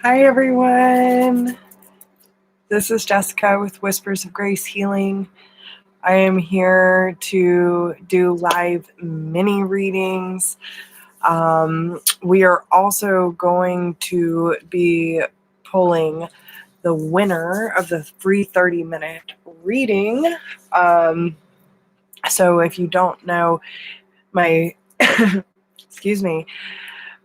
Hi everyone, this is Jessica with Whispers of Grace Healing. I am here to do live mini readings. We are also going to be pulling the winner of the free 30-minute reading. So if you don't know my, excuse me,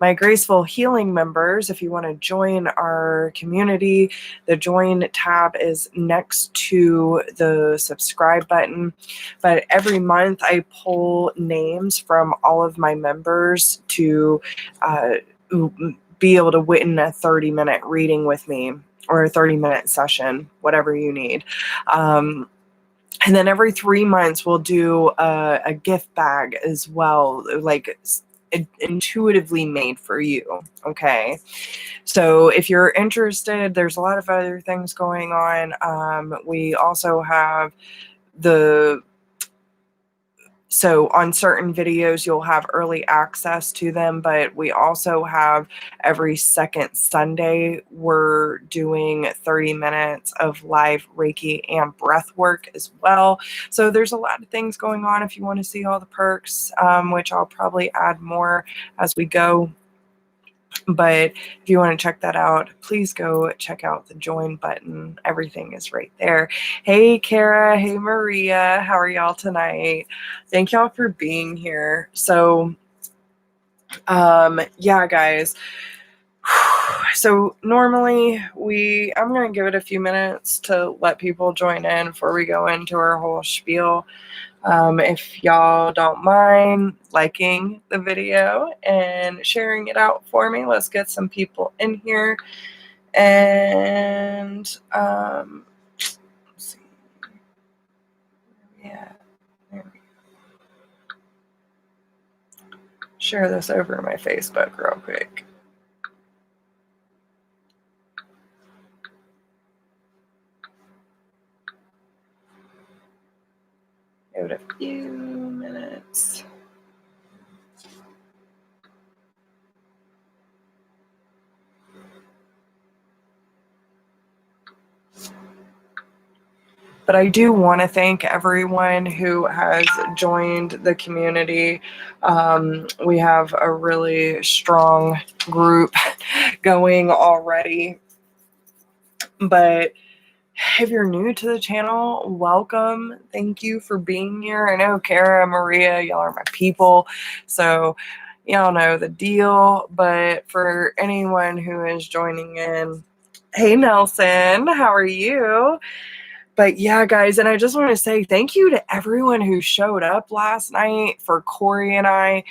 my Graceful Healing members, if you want to join our community, the join tab is next to the subscribe button. But every month I pull names from all of my members to be able to win a 30-minute reading with me, or a 30-minute session, whatever you need. And then every 3 months we'll do a gift bag as well, like intuitively made for you. Okay, so if you're interested, there's a lot of other things going on. We also have so on certain videos you'll have early access to them, but we also have every second Sunday we're doing 30 minutes of live Reiki and breath work as well. So there's a lot of things going on if you want to see all the perks, which I'll probably add more as we go. But if you want to check that out, please go check out the join button. Everything is right there. Hey, Kara. Hey, Maria. How are y'all tonight? Thank y'all for being here. So, yeah, guys. So normally I'm going to give it a few minutes to let people join in before we go into our whole spiel. If y'all don't mind liking the video and sharing it out for me, let's get some people in here. And let's see. Yeah, there we go. Share this over my Facebook real quick. Give it a few minutes. But I do want to thank everyone who has joined the community. We have a really strong group going already. But if you're new to the channel, welcome. Thank you for being here. I know Kara, Maria, y'all are my people, so y'all know the deal. But for anyone who is joining in, hey Nelson, how are you? But yeah, guys, and I just want to say thank you to everyone who showed up last night for Corey and I.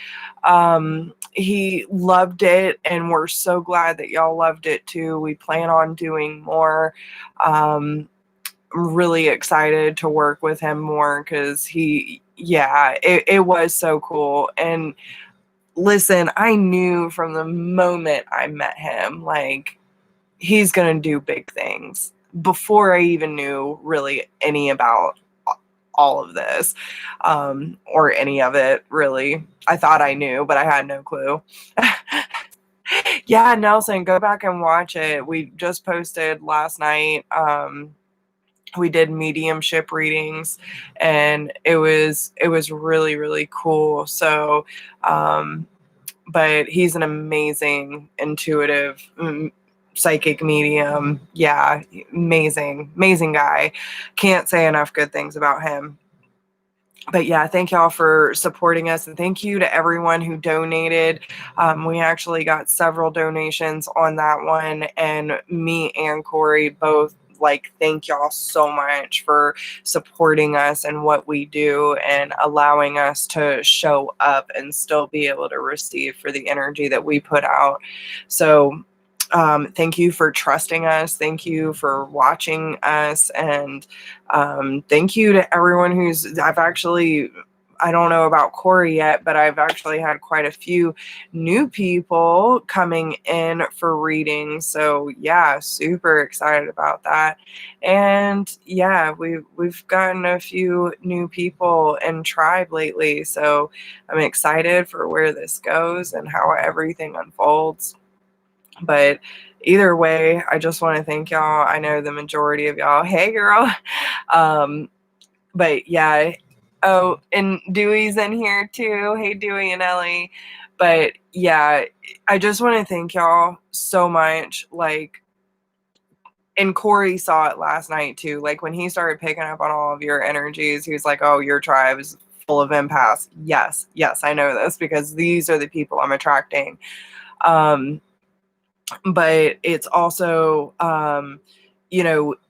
He loved it, and we're so glad that y'all loved it too. We plan on doing more. I'm really excited to work with him more because it was so cool. And listen, I knew from the moment I met him, like, he's going to do big things before I even knew really any about all of this, or any of it, really. I thought I knew, but I had no clue. Yeah, Nelson, go back and watch it. We just posted last night. We did mediumship readings, and it was really, really cool. So, but he's an amazing intuitive psychic medium. Yeah, amazing guy. Can't say enough good things about him. But yeah, thank y'all for supporting us, and thank you to everyone who donated. We actually got several donations on that one, and me and Corey both thank y'all so much for supporting us and what we do and allowing us to show up and still be able to receive for the energy that we put out. So thank you for trusting us. Thank you for watching us. And thank you to everyone I don't know about Corey yet, but I've actually had quite a few new people coming in for readings. So yeah, super excited about that. And yeah, we've gotten a few new people in Tribe lately. So I'm excited for where this goes and how everything unfolds. But either way, I just want to thank y'all. I know the majority of y'all, hey girl. But yeah. Oh, and Dewey's in here too. Hey, Dewey and Ellie. But yeah, I just want to thank y'all so much. Like, and Corey saw it last night too. Like, when he started picking up on all of your energies, he was like, oh, your tribe is full of empaths. Yes, I know this because these are the people I'm attracting. But it's also,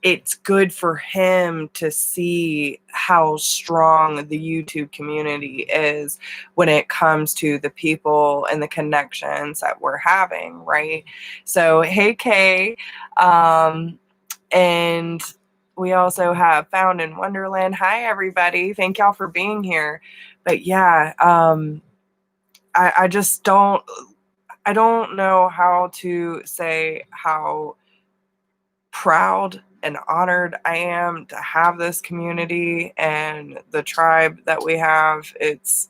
it's good for him to see how strong the YouTube community is when it comes to the people and the connections that we're having, right? So, hey, Kay. And we also have Found in Wonderland. Hi, everybody. Thank y'all for being here. But yeah, I just don't know how to say how proud and honored I am to have this community and the tribe that we have. It's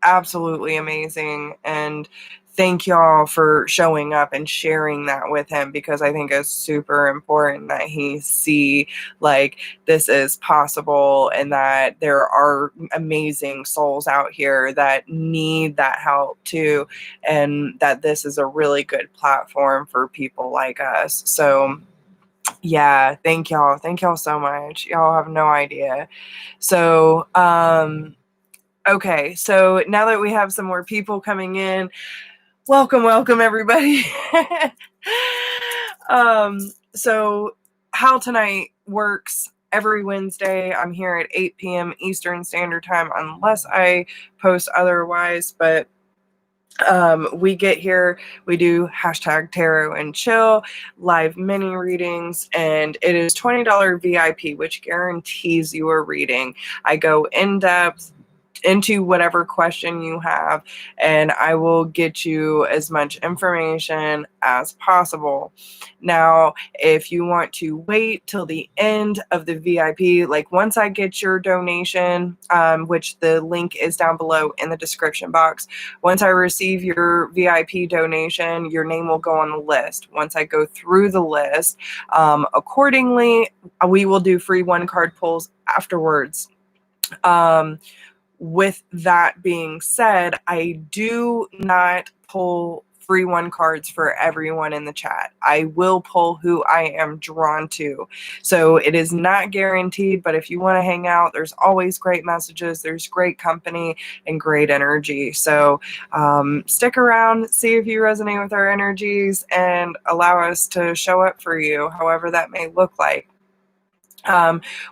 absolutely amazing. And thank y'all for showing up and sharing that with him, because I think it's super important that he see like this is possible and that there are amazing souls out here that need that help too, and that this is a really good platform for people like us. So yeah, thank y'all so much. Y'all have no idea. So okay, so now that we have some more people coming in, welcome everybody. So how tonight works: every Wednesday I'm here at 8 p.m. Eastern Standard Time, unless I post otherwise. But we get here, we do hashtag tarot and chill, live mini readings, and it is $20 VIP, which guarantees you a reading. I go in depth into whatever question you have, and I will get you as much information as possible. Now, if you want to wait till the end of the VIP, like once I get your donation, which the link is down below in the description box, once I receive your VIP donation, your name will go on the list. Once I go through the list, accordingly, we will do free one card pulls afterwards. With that being said, I do not pull free one cards for everyone in the chat. I will pull who I am drawn to. So it is not guaranteed, but if you want to hang out, there's always great messages, there's great company and great energy. So stick around, see if you resonate with our energies, and allow us to show up for you, however that may look like.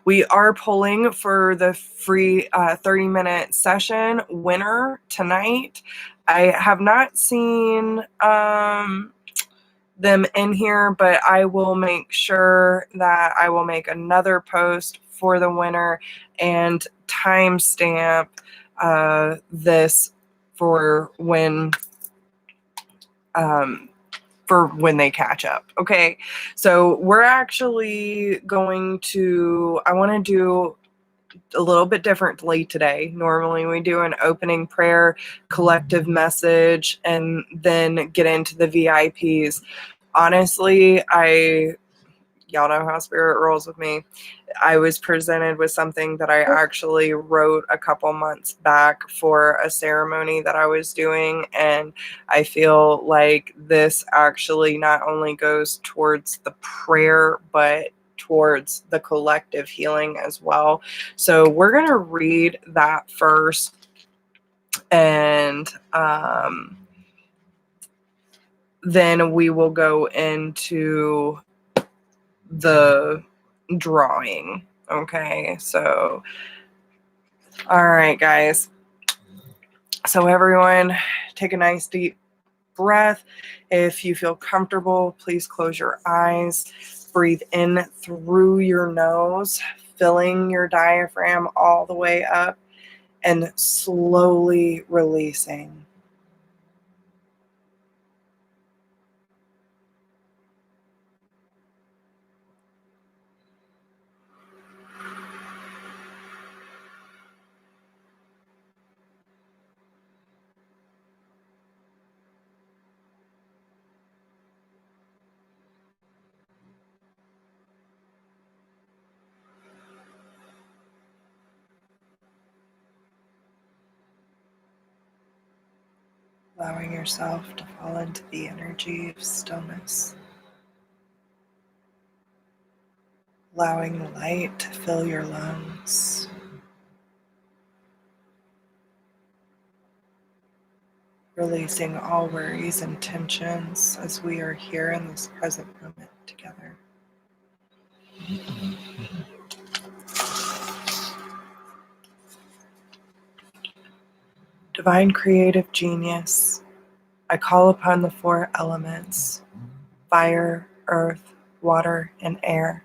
We are pulling for the free 30-minute session winner tonight. I have not seen them in here, but I will make sure that I will make another post for the winner and timestamp this for when they catch up. Okay, so we're actually going to, I want to do a little bit differently today. Normally we do an opening prayer, collective message, and then get into the VIPs. Honestly, y'all know how spirit rolls with me. I was presented with something that I actually wrote a couple months back for a ceremony that I was doing, and I feel like this actually not only goes towards the prayer, but towards the collective healing as well. So we're going to read that first, and then we will go into the drawing. Okay, so all right, guys. So everyone, take a nice deep breath. If you feel comfortable, please close your eyes. Breathe in through your nose, filling your diaphragm all the way up, and slowly releasing. allowing yourself to fall into the energy of stillness, allowing the light to fill your lungs, releasing all worries and tensions as we are here in this present moment together. Divine creative genius, I call upon the four elements, fire, earth, water, and air,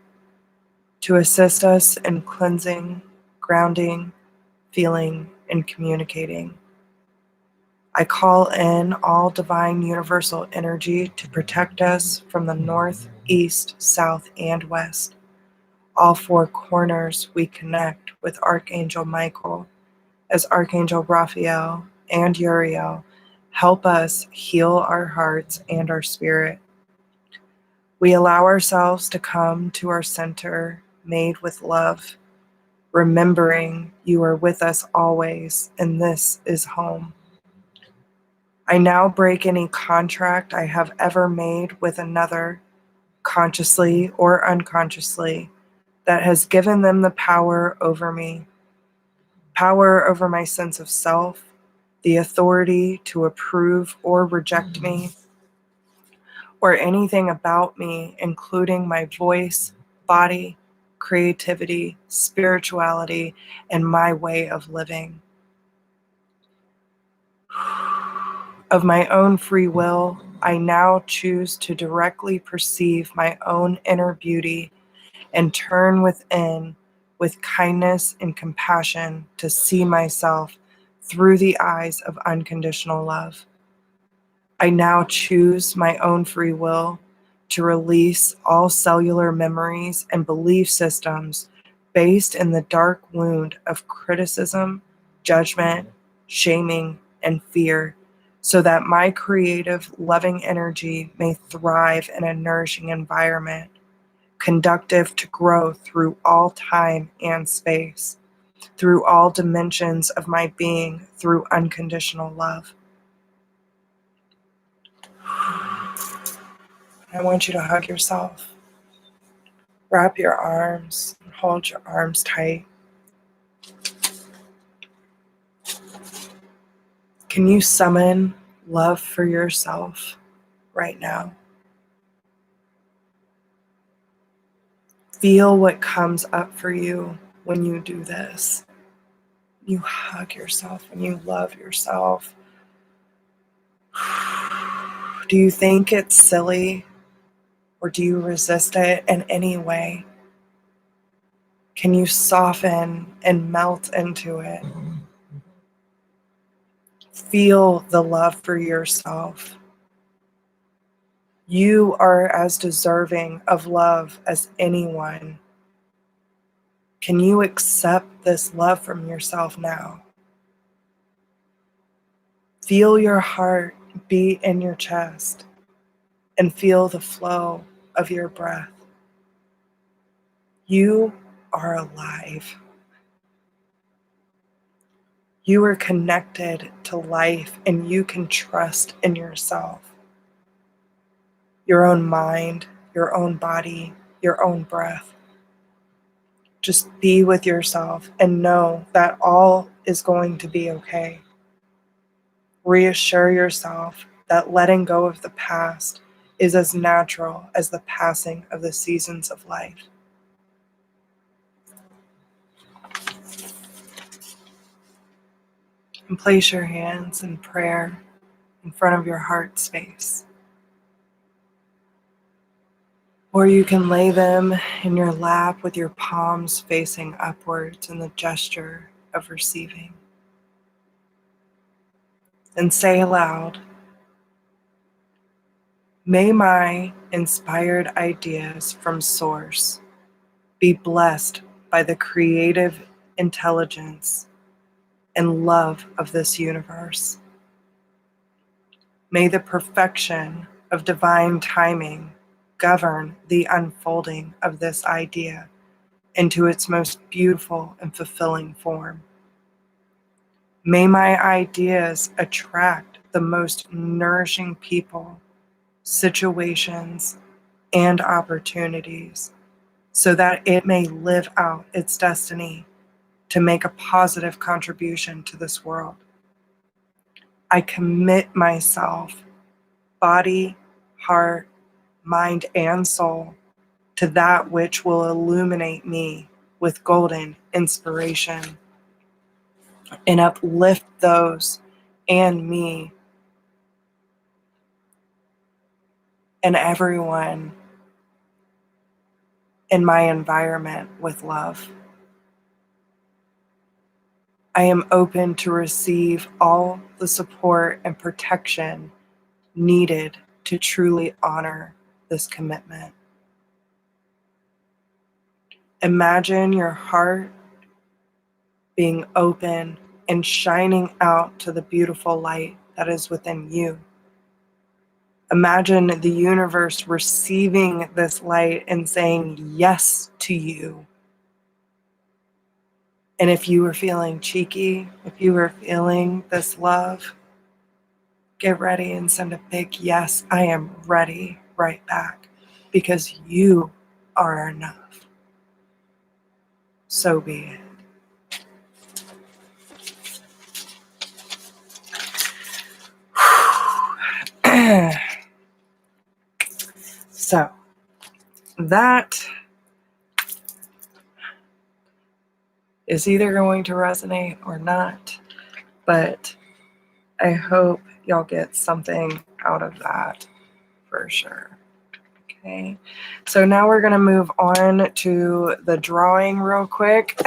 to assist us in cleansing, grounding, feeling, and communicating. I call in all divine universal energy to protect us from the north, east, south, and west. All four corners we connect with Archangel Michael, as Archangel Raphael and Uriel help us heal our hearts and our spirit. We allow ourselves to come to our center made with love, remembering you are with us always, and this is home. I now break any contract I have ever made with another, consciously or unconsciously, that has given them the power over me, power over my sense of self, the authority to approve or reject me, or anything about me, including my voice, body, creativity, spirituality, and my way of living. Of my own free will, I now choose to directly perceive my own inner beauty and turn within with kindness and compassion to see myself through the eyes of unconditional love. I now choose my own free will to release all cellular memories and belief systems based in the dark wound of criticism, judgment, shaming, and fear, so that my creative, loving energy may thrive in a nourishing environment, conducive to growth through all time and space, through all dimensions of my being, through unconditional love. I want you to hug yourself. Wrap your arms and hold your arms tight. Can you summon love for yourself right now? Feel what comes up for you when you do this. You hug yourself and you love yourself. Do you think it's silly, or do you resist it in any way? Can you soften and melt into it? Feel the love for yourself. You are as deserving of love as anyone. Can you accept this love from yourself now? Feel your heart beat in your chest and feel the flow of your breath. You are alive. You are connected to life, and you can trust in yourself, your own mind, your own body, your own breath. Just be with yourself and know that all is going to be okay. Reassure yourself that letting go of the past is as natural as the passing of the seasons of life. And place your hands in prayer in front of your heart space. Or you can lay them in your lap with your palms facing upwards in the gesture of receiving. And say aloud, may my inspired ideas from Source be blessed by the creative intelligence and love of this universe. May the perfection of divine timing govern the unfolding of this idea into its most beautiful and fulfilling form. May my ideas attract the most nourishing people, situations, and opportunities so that it may live out its destiny to make a positive contribution to this world. I commit myself, body, heart, mind, and soul, to that which will illuminate me with golden inspiration and uplift those and me and everyone in my environment with love. I am open to receive all the support and protection needed to truly honor this commitment. Imagine your heart being open and shining out to the beautiful light that is within you. Imagine the universe receiving this light and saying yes to you. And if you were feeling cheeky, if you were feeling this love, get ready and send a big yes. I am ready right back, because you are enough. So be it. So that is either going to resonate or not, but I hope y'all get something out of that for sure. Okay, so now we're going to move on to the drawing real quick.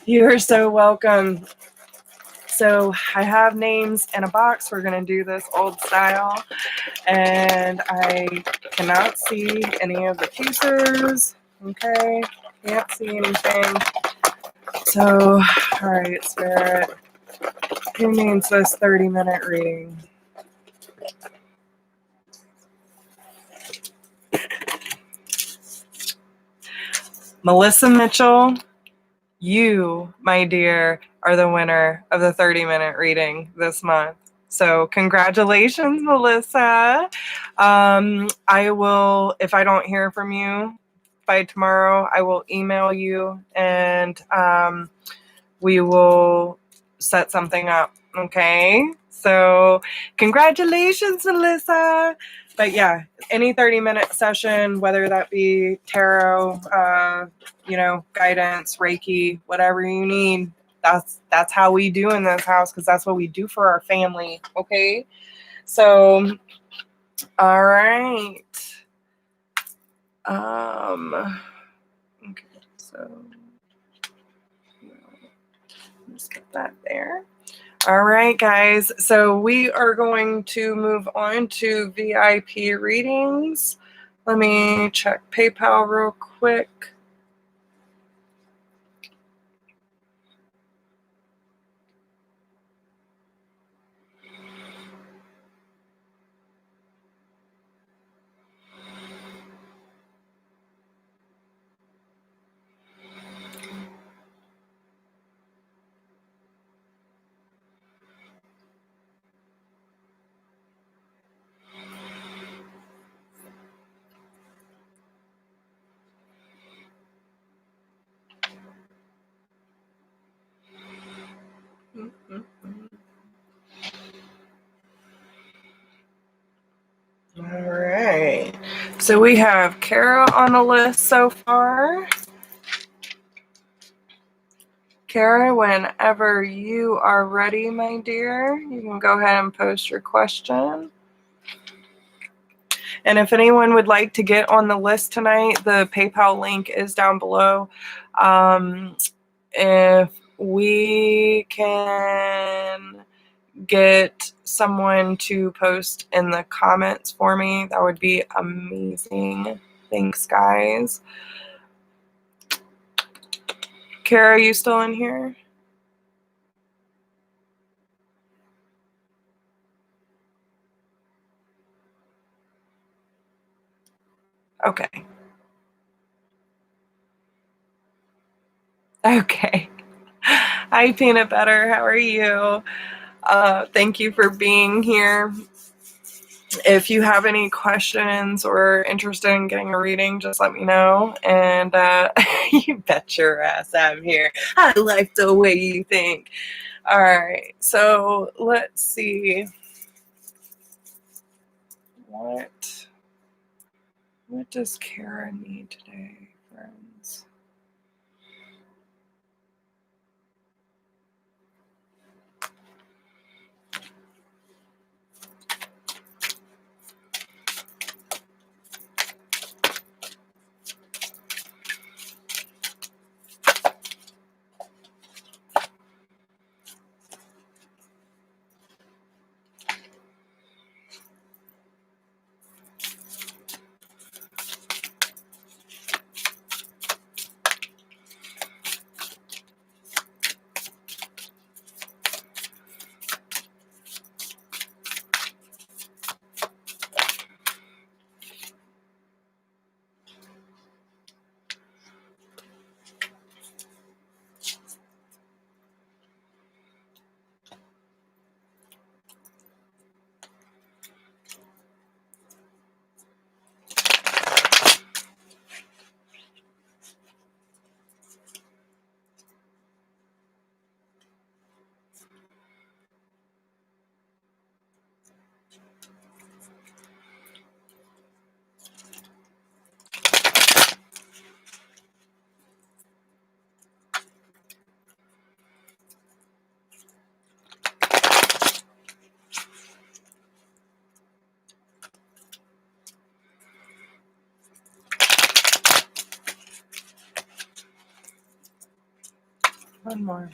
You are so welcome. So I have names in a box. We're going to do this old style, and I cannot see any of the pieces. Okay, can't see anything. So, all right, Spirit, who needs this 30-minute reading? Melissa Mitchell, you, my dear, are the winner of the 30-minute reading this month. So congratulations, Melissa. I will, if I don't hear from you by tomorrow, I will email you and we will set something up. Okay. So congratulations, Melissa. But yeah, any 30-minute session, whether that be tarot, guidance, Reiki, whatever you need, that's how we do in this house, because that's what we do for our family. Okay. So, all right. Okay. So let's get that there. All right, guys. So we are going to move on to VIP readings. Let me check PayPal real quick. All right. So we have Kara on the list so far. Kara, whenever you are ready, my dear, you can go ahead and post your question. And if anyone would like to get on the list tonight, the PayPal link is down below. If we can get someone to post in the comments for me, that would be amazing. Thanks, guys. Kara, are you still in here? Okay. Okay. Hi, Peanut Butter. How are you? Thank you for being here. If you have any questions or interested in getting a reading, just let me know. And you bet your ass I'm here. I like the way you think. All right, so let's see. What does Kara need today, friends? One more.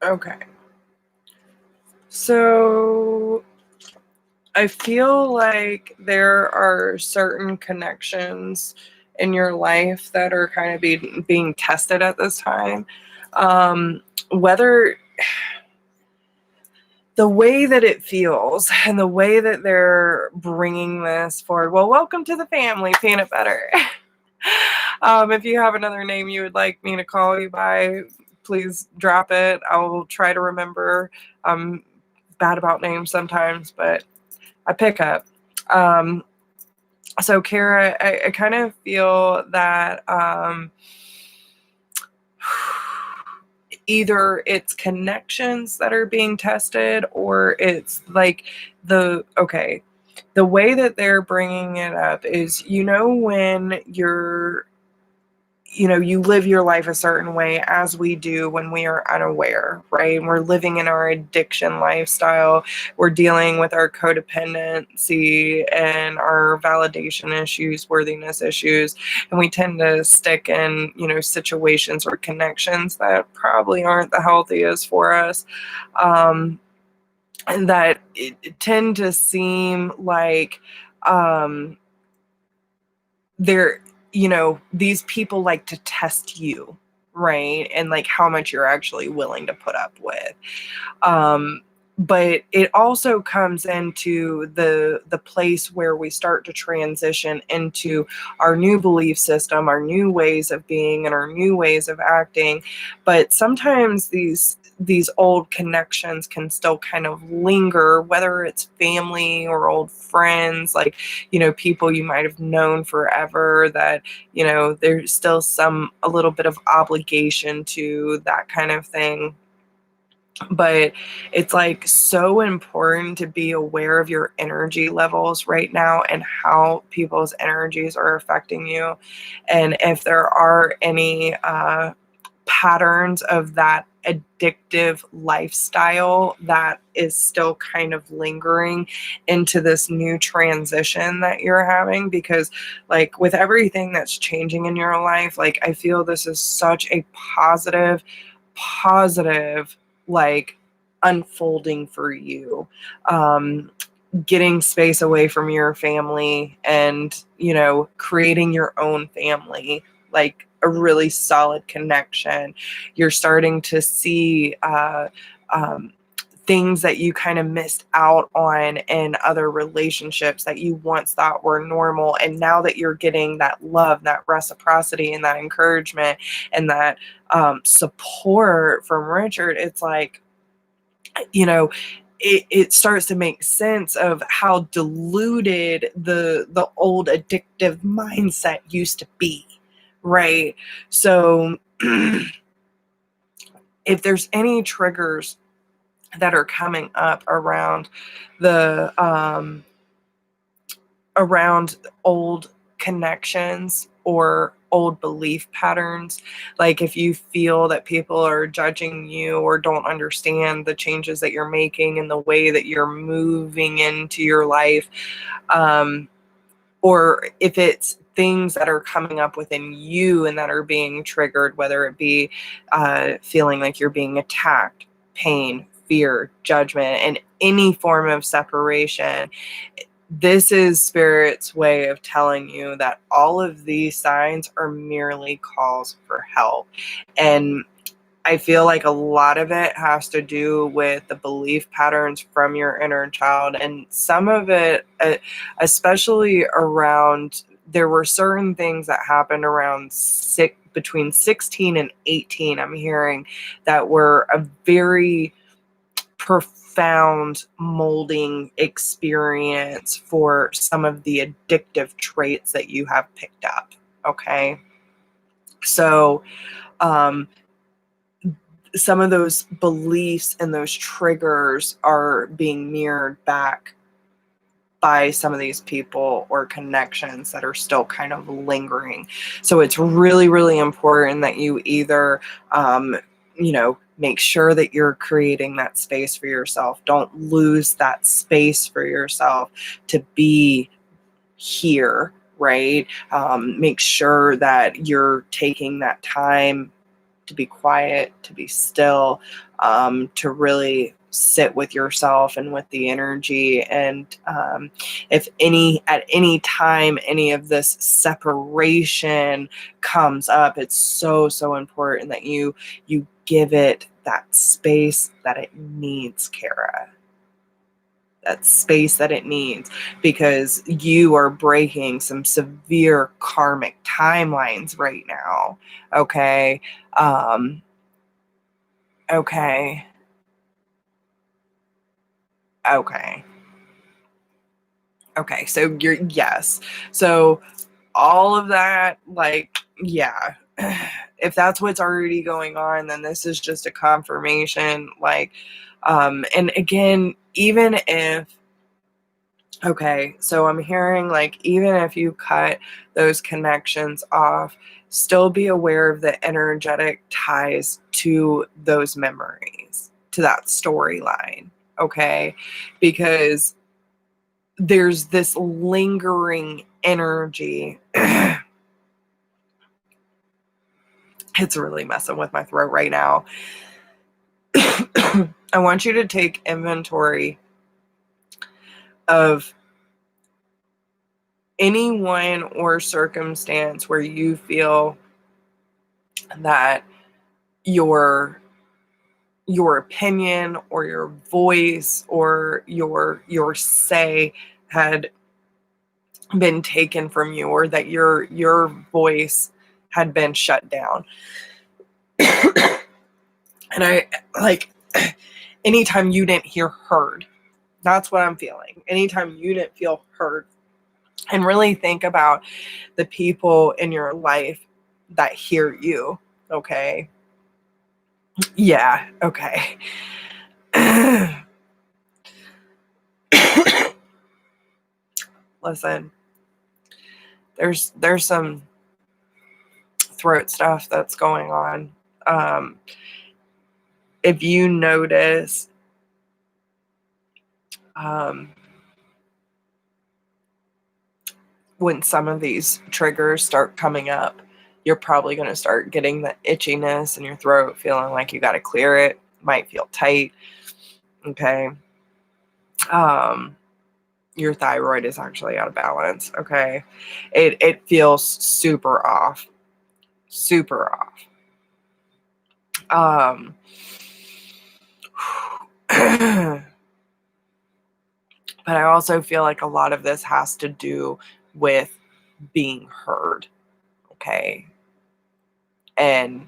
Okay. So I feel like there are certain connections in your life that are kind of being tested at this time. Whether the way that it feels and the way that they're bringing this forward. Well, welcome to the family, Peanut Butter. If you have another name you would like me to call you by, please drop it. I will try to remember. I'm bad about names sometimes, but I pick up. So Kara, I kind of feel that either it's connections that are being tested, or it's like the way that they're bringing it up is, when you live your life a certain way, as we do when we are unaware, right? And we're living in our addiction lifestyle. We're dealing with our codependency and our validation issues, worthiness issues. And we tend to stick in, situations or connections that probably aren't the healthiest for us. And that tend to seem like they're these people like to test you, right? And like how much you're actually willing to put up with. But it also comes into the place where we start to transition into our new belief system, our new ways of being, and our new ways of acting. But sometimes these old connections can still kind of linger, whether it's family or old friends, like, people you might have known forever, that, there's still a little bit of obligation to that kind of thing. But it's like so important to be aware of your energy levels right now and how people's energies are affecting you. And if there are any patterns of that addictive lifestyle that is still kind of lingering into this new transition that you're having, because like with everything that's changing in your life, like I feel this is such a positive like unfolding for you. Getting space away from your family and creating your own family, like a really solid connection. You're starting to see things that you kind of missed out on in other relationships that you once thought were normal. And now that you're getting that love, that reciprocity, and that encouragement, and that support from Richard, it's like, you know, it starts to make sense of how diluted the old addictive mindset used to be, right? So if there's any triggers that are coming up around the around old connections or old belief patterns, like if you feel that people are judging you or don't understand the changes that you're making and the way that you're moving into your life, or if it's things that are coming up within you and that are being triggered, whether it be feeling like you're being attacked, pain, fear, judgment, and any form of separation, this is Spirit's way of telling you that all of these signs are merely calls for help. And I feel like a lot of it has to do with the belief patterns from your inner child. And some of it, especially around, there were certain things that happened around between 16 and 18, I'm hearing, that were a very profound molding experience for some of the addictive traits that you have picked up. Okay. So, some of those beliefs and those triggers are being mirrored back by some of these people or connections that are still kind of lingering. So it's really, really important that you either, make sure that you're creating that space for yourself. Don't lose that space for yourself to be here, right? Make sure that you're taking that time to be quiet, to be still, to really sit with yourself and with the energy. And if at any time any of this separation comes up, it's so, so important that you give it that space that it needs, Kara. That space that it needs, because you are breaking some severe karmic timelines right now. Okay. Okay. Okay. Okay. So yes. So all of that, like, yeah. If that's what's already going on, then this is just a confirmation. Like, and again, even if, okay, so I'm hearing, like, even if you cut those connections off, still be aware of the energetic ties to those memories, to that storyline, okay? Because there's this lingering energy. It's really messing with my throat right now. I want you to take inventory of anyone or circumstance where you feel that your opinion or your voice or your say had been taken from you, or that your voice had been shut down. And I, like, anytime you didn't hear heard, that's what I'm feeling. Anytime you didn't feel heard. And really think about the people in your life that hear you, okay? Yeah, okay. Listen, there's some throat stuff that's going on. If you notice, when some of these triggers start coming up, you're probably going to start getting the itchiness in your throat, feeling like you got to clear it. Might feel tight. Okay. Your thyroid is actually out of balance. Okay. It feels super off. super off. But I also feel like a lot of this has to do with being heard. Okay. And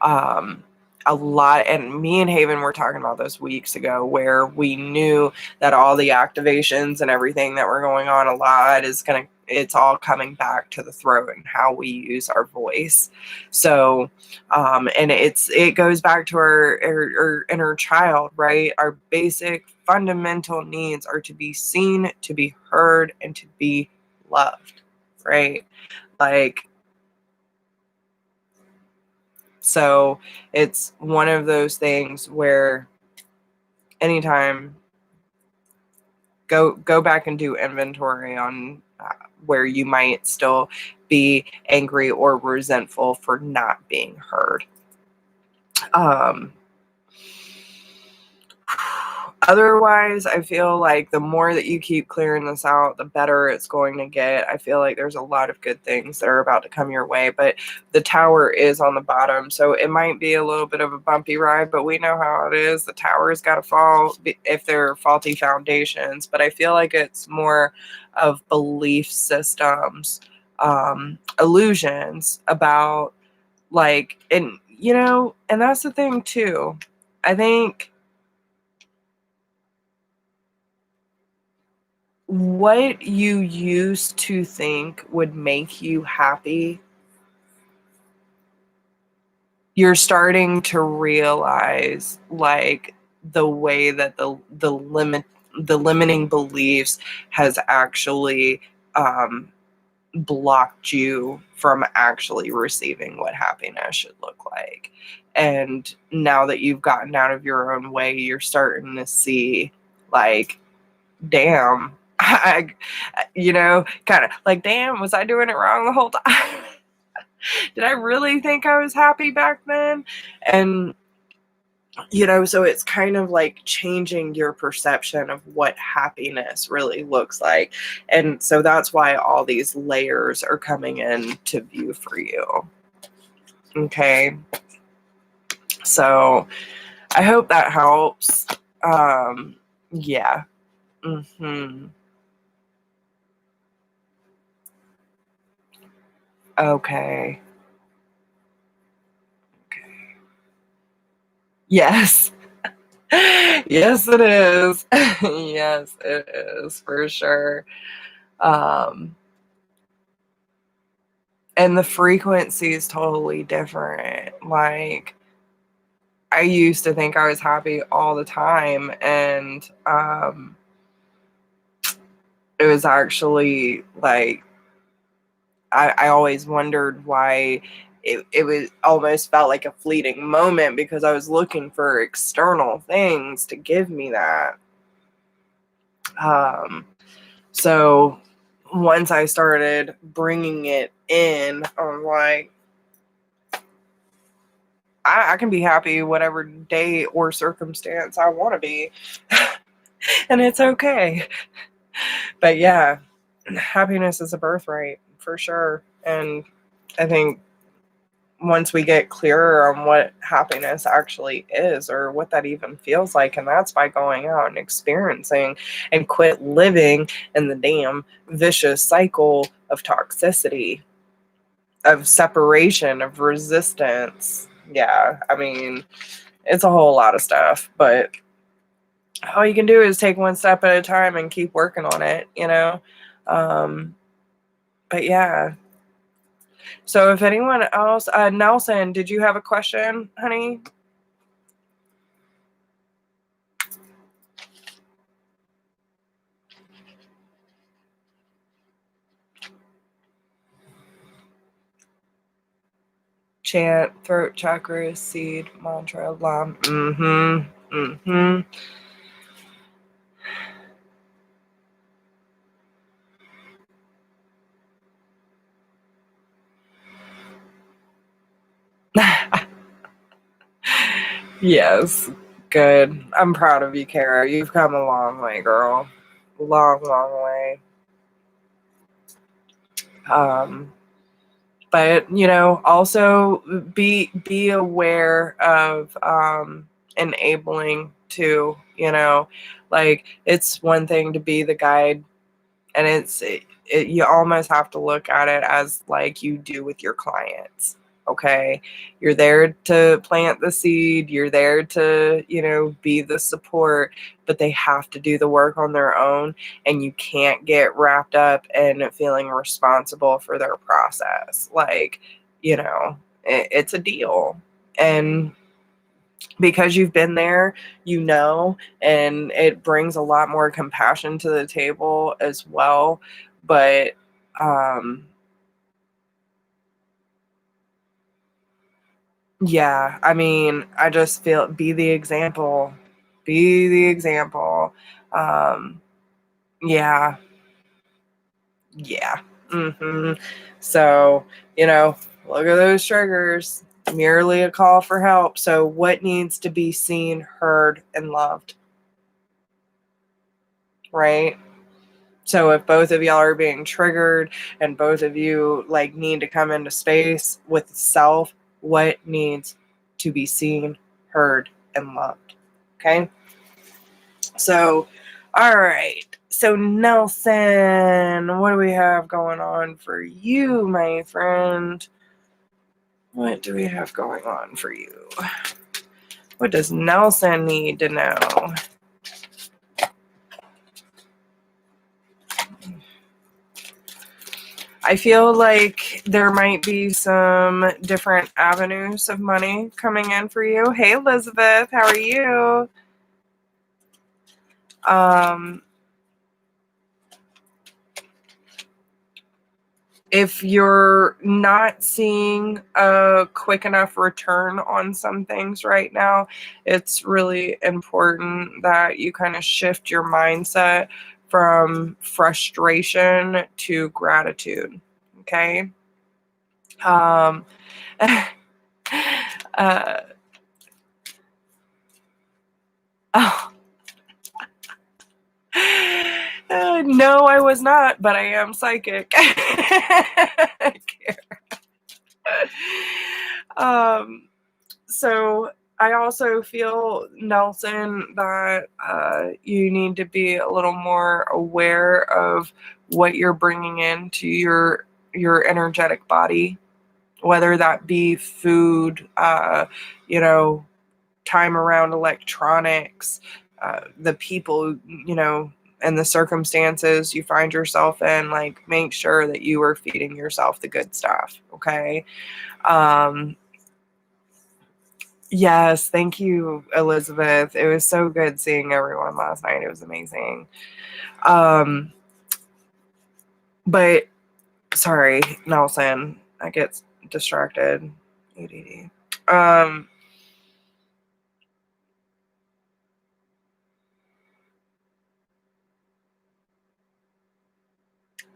a lot, and me and Haven were talking about this weeks ago, where we knew that all the activations and everything that were going on, a lot is it's all coming back to the throat and how we use our voice. So and it goes back to our inner child, right? Our basic fundamental needs are to be seen, to be heard, and to be loved, right? Like, so it's one of those things where anytime, go back and do inventory on where you might still be angry or resentful for not being heard. Otherwise, I feel like the more that you keep clearing this out, the better it's going to get. I feel like there's a lot of good things that are about to come your way, but the tower is on the bottom, so it might be a little bit of a bumpy ride, but we know how it is. The tower's got to fall if there are faulty foundations, but I feel like it's more of belief systems, illusions about, like, and and that's the thing too. I think what you used to think would make you happy, you're starting to realize, like, the way that the limiting beliefs has actually blocked you from actually receiving what happiness should look like. And now that you've gotten out of your own way, you're starting to see, like, damn, kind of like, damn, was I doing it wrong the whole time? Did I really think I was happy back then? And, so it's kind of like changing your perception of what happiness really looks like. And so that's why all these layers are coming into view for you. Okay. So I hope that helps. Yeah. Mm-hmm. Okay. Yes. Yes, it is. Yes, it is, for sure. Um, and the frequency is totally different. Like, I used to think I was happy all the time, and it was actually like, I always wondered why it was almost felt like a fleeting moment, because I was looking for external things to give me that. So once I started bringing it in, I'm like, I can be happy whatever day or circumstance I want to be. And it's okay. But yeah, happiness is a birthright for sure. And I think once we get clearer on what happiness actually is, or what that even feels like, and that's by going out and experiencing, and quit living in the damn vicious cycle of toxicity, of separation, of resistance. Yeah, I mean, it's a whole lot of stuff, but all you can do is take one step at a time and keep working on it, But yeah. So if anyone else, Nelson, did you have a question, honey? Chant, throat chakra, seed, mantra, lam. Mm-hmm. Mm-hmm. Yes. Good. I'm proud of you, Kara. You've come a long way, girl. Long, long way. But, you know, also be aware of enabling too, you know, like it's one thing to be the guide, and you almost have to look at it as like you do with your clients. Okay, you're there to plant the seed, you're there to, you know, be the support, but they have to do the work on their own, and you can't get wrapped up in feeling responsible for their process. Like, you know, it's a deal. And because you've been there, you know, and it brings a lot more compassion to the table as well. But yeah, I mean, I just feel, be the example. Be the example. Um, yeah, yeah. So, you know, look at those triggers. Merely a call for help. So, what needs to be seen, heard, and loved? Right? So if both of y'all are being triggered and both of you like need to come into space with self, what needs to be seen, heard, and loved? Okay. So, all right. So Nelson, what do we have going on for you, my friend? What do we have going on for you? What does Nelson need to know? I feel like there might be some different avenues of money coming in for you. Hey, Elizabeth, how are you? If you're not seeing a quick enough return on some things right now, it's really important that you kind of shift your mindset from frustration to gratitude. Okay. Um, uh, oh, no, I was not, but I am psychic. So I also feel, Nelson, that you need to be a little more aware of what you're bringing into your energetic body, whether that be food, you know, time around electronics, the people, you know, and the circumstances you find yourself in. Like, make sure that you are feeding yourself the good stuff. Okay. Yes, thank you, Elizabeth. It was so good seeing everyone last night. It was amazing. But sorry, Nelson, I get distracted. ADD.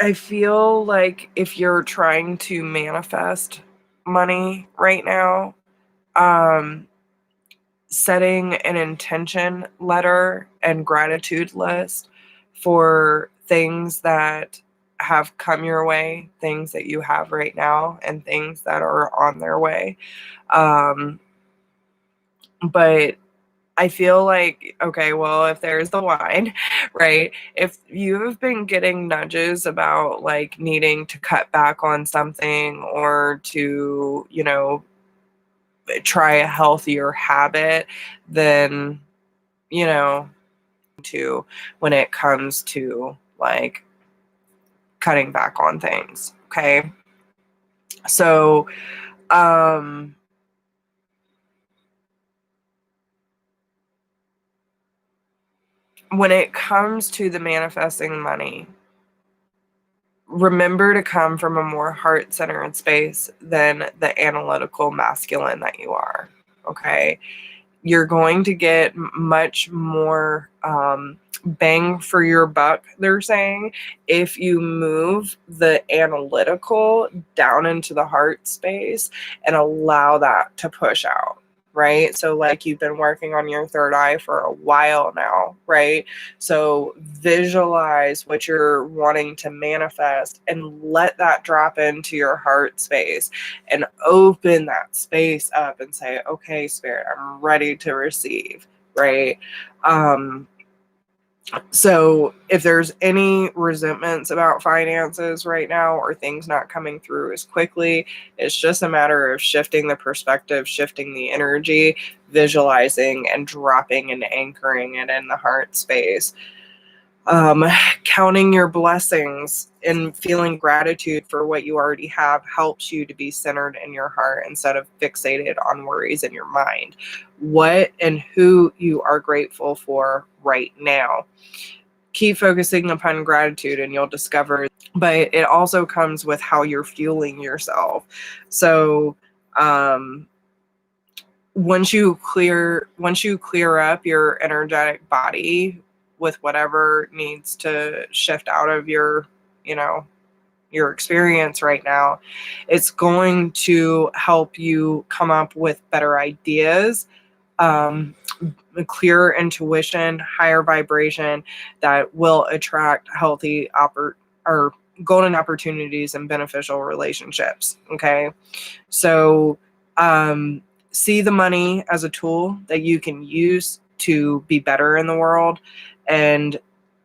I feel like if you're trying to manifest money right now, um, setting an intention letter and gratitude list for things that have come your way, things that you have right now, and things that are on their way. Um, but I feel like, okay, well, if there's the wine, right? If you have been getting nudges about like needing to cut back on something or to, you know, try a healthier habit, then, you know, to when it comes to like cutting back on things. Okay. So, when it comes to the manifesting money, remember to come from a more heart-centered space than the analytical masculine that you are. Okay. You're going to get much more bang for your buck, they're saying, if you move the analytical down into the heart space and allow that to push out. right? So like you've been working on your third eye for a while now, right? So visualize what you're wanting to manifest and let that drop into your heart space and open that space up and say, okay, Spirit, I'm ready to receive, right? So if there's any resentments about finances right now or things not coming through as quickly, it's just a matter of shifting the perspective, shifting the energy, visualizing and dropping and anchoring it in the heart space. Counting your blessings and feeling gratitude for what you already have helps you to be centered in your heart instead of fixated on worries in your mind. What and who you are grateful for right now. Keep focusing upon gratitude and you'll discover, but it also comes with how you're fueling yourself. So once you clear up your energetic body with whatever needs to shift out of your, your experience right now, it's going to help you come up with better ideas, clearer intuition, higher vibration that will attract healthy or golden opportunities and beneficial relationships. Okay. So see the money as a tool that you can use to be better in the world. And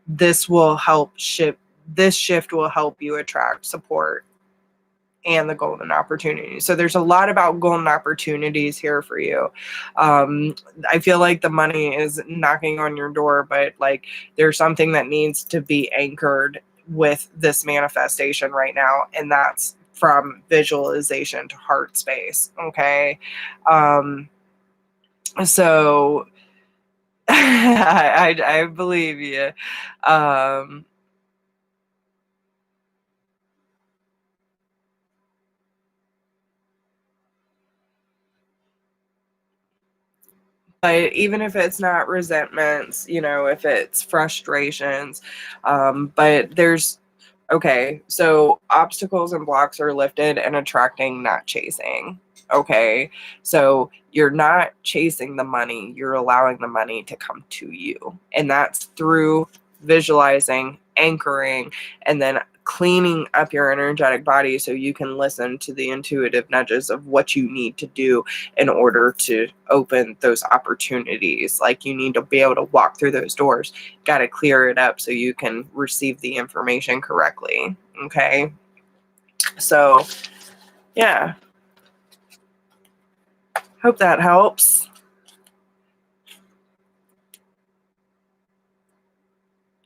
this shift will help you attract support and the golden opportunities. So there's a lot about golden opportunities here for you. I feel like the money is knocking on your door, but like there's something that needs to be anchored with this manifestation right now, and that's from visualization to heart space. Okay. So I believe you. But even if it's not resentments, if it's frustrations, but okay, so obstacles and blocks are lifted and attracting, not chasing. Okay, so you're not chasing the money, you're allowing the money to come to you. And that's through visualizing, anchoring, and then cleaning up your energetic body so you can listen to the intuitive nudges of what you need to do in order to open those opportunities. Like you need to be able to walk through those doors. Got to clear it up so you can receive the information correctly. Okay. So, yeah. Hope that helps.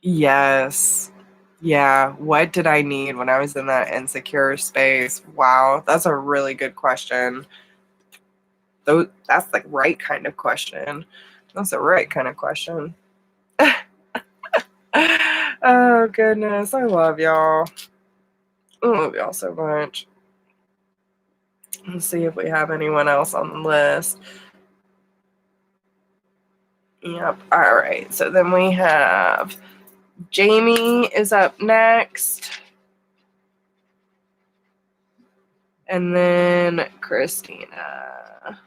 Yes. Yeah. What did I need when I was in that insecure space? Wow. That's a really good question. That's the right kind of question. That's the right kind of question. Oh, goodness. I love y'all. I love y'all so much. Let's see if we have anyone else on the list. Yep. All right. So then we have Jamie is up next. And then Christina.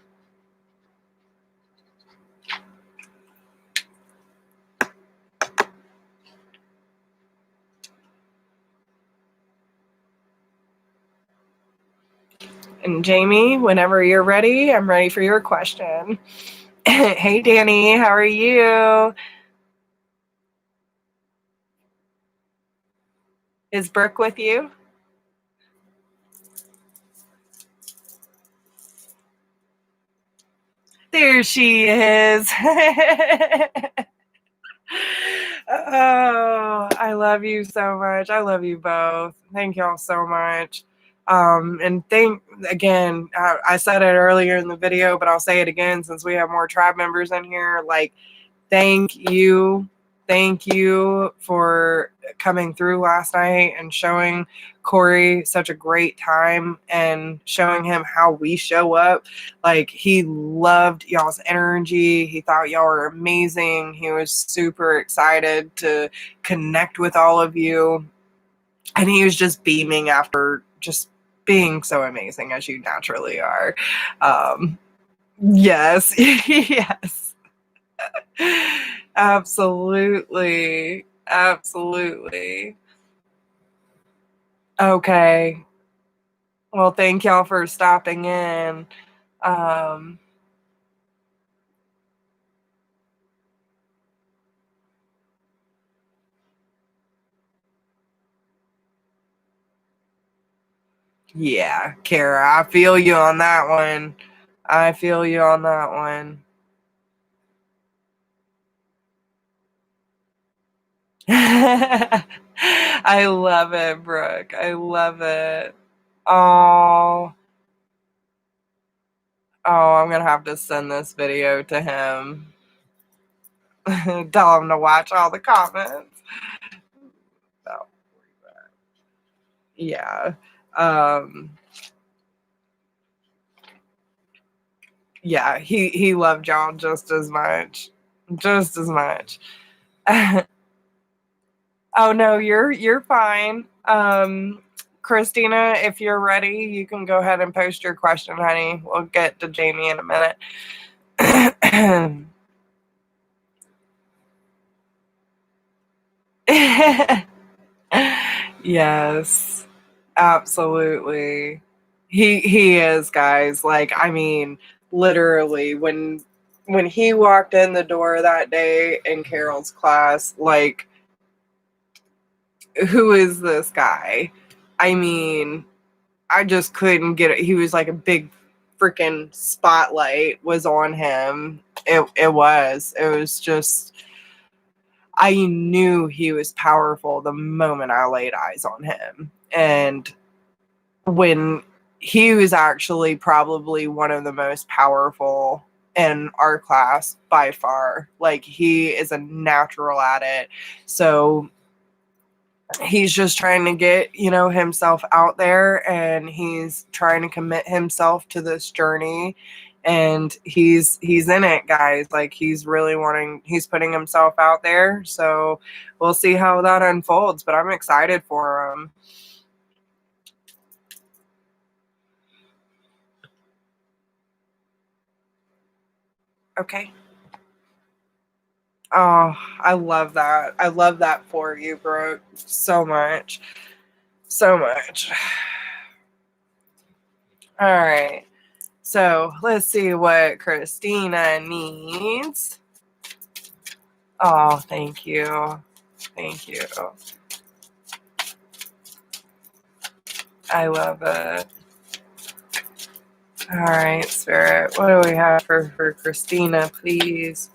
And Jamie, whenever you're ready, I'm ready for your question. Hey, Danny, how are you? Is Brooke with you? There she is. Oh, I love you so much. I love you both. Thank y'all so much. And again, I said it earlier in the video, but I'll say it again since we have more tribe members in here. Like, thank you. Thank you for coming through last night and showing Corey such a great time and showing him how we show up. Like, he loved y'all's energy. He thought y'all were amazing. He was super excited to connect with all of you. And he was just beaming after just being so amazing as you naturally are. Yes. Yes. Absolutely. Absolutely. Okay. Well, thank y'all for stopping in. Um, yeah, Kara, I feel you on that one. I feel you on that one. I love it, Brooke. I love it. Oh, I'm gonna have to send this video to him. Tell him to watch all the comments. Oh, yeah. Um, yeah, he loved y'all just as much. Just as much. Oh no, you're fine. Christina, if you're ready, you can go ahead and post your question, honey. We'll get to Jamie in a minute. Yes, absolutely. He is, guys. Like, I mean, literally when he walked in the door that day in Carol's class, like, who is this guy? I mean, I just couldn't get it. He was like a big freaking spotlight was on him. It was just, I knew he was powerful the moment I laid eyes on him. And when he was actually probably one of the most powerful in our class by far. Like, he is a natural at it. So he's just trying to get, himself out there, and he's trying to commit himself to this journey, and he's in it, guys. Like, he's putting himself out there. So we'll see how that unfolds, but I'm excited for him. Okay. Oh, I love that. I love that for you, bro. So much. So much. All right. So let's see what Christina needs. Oh, thank you. Thank you. I love it. All right, Spirit. What do we have for Christina, please?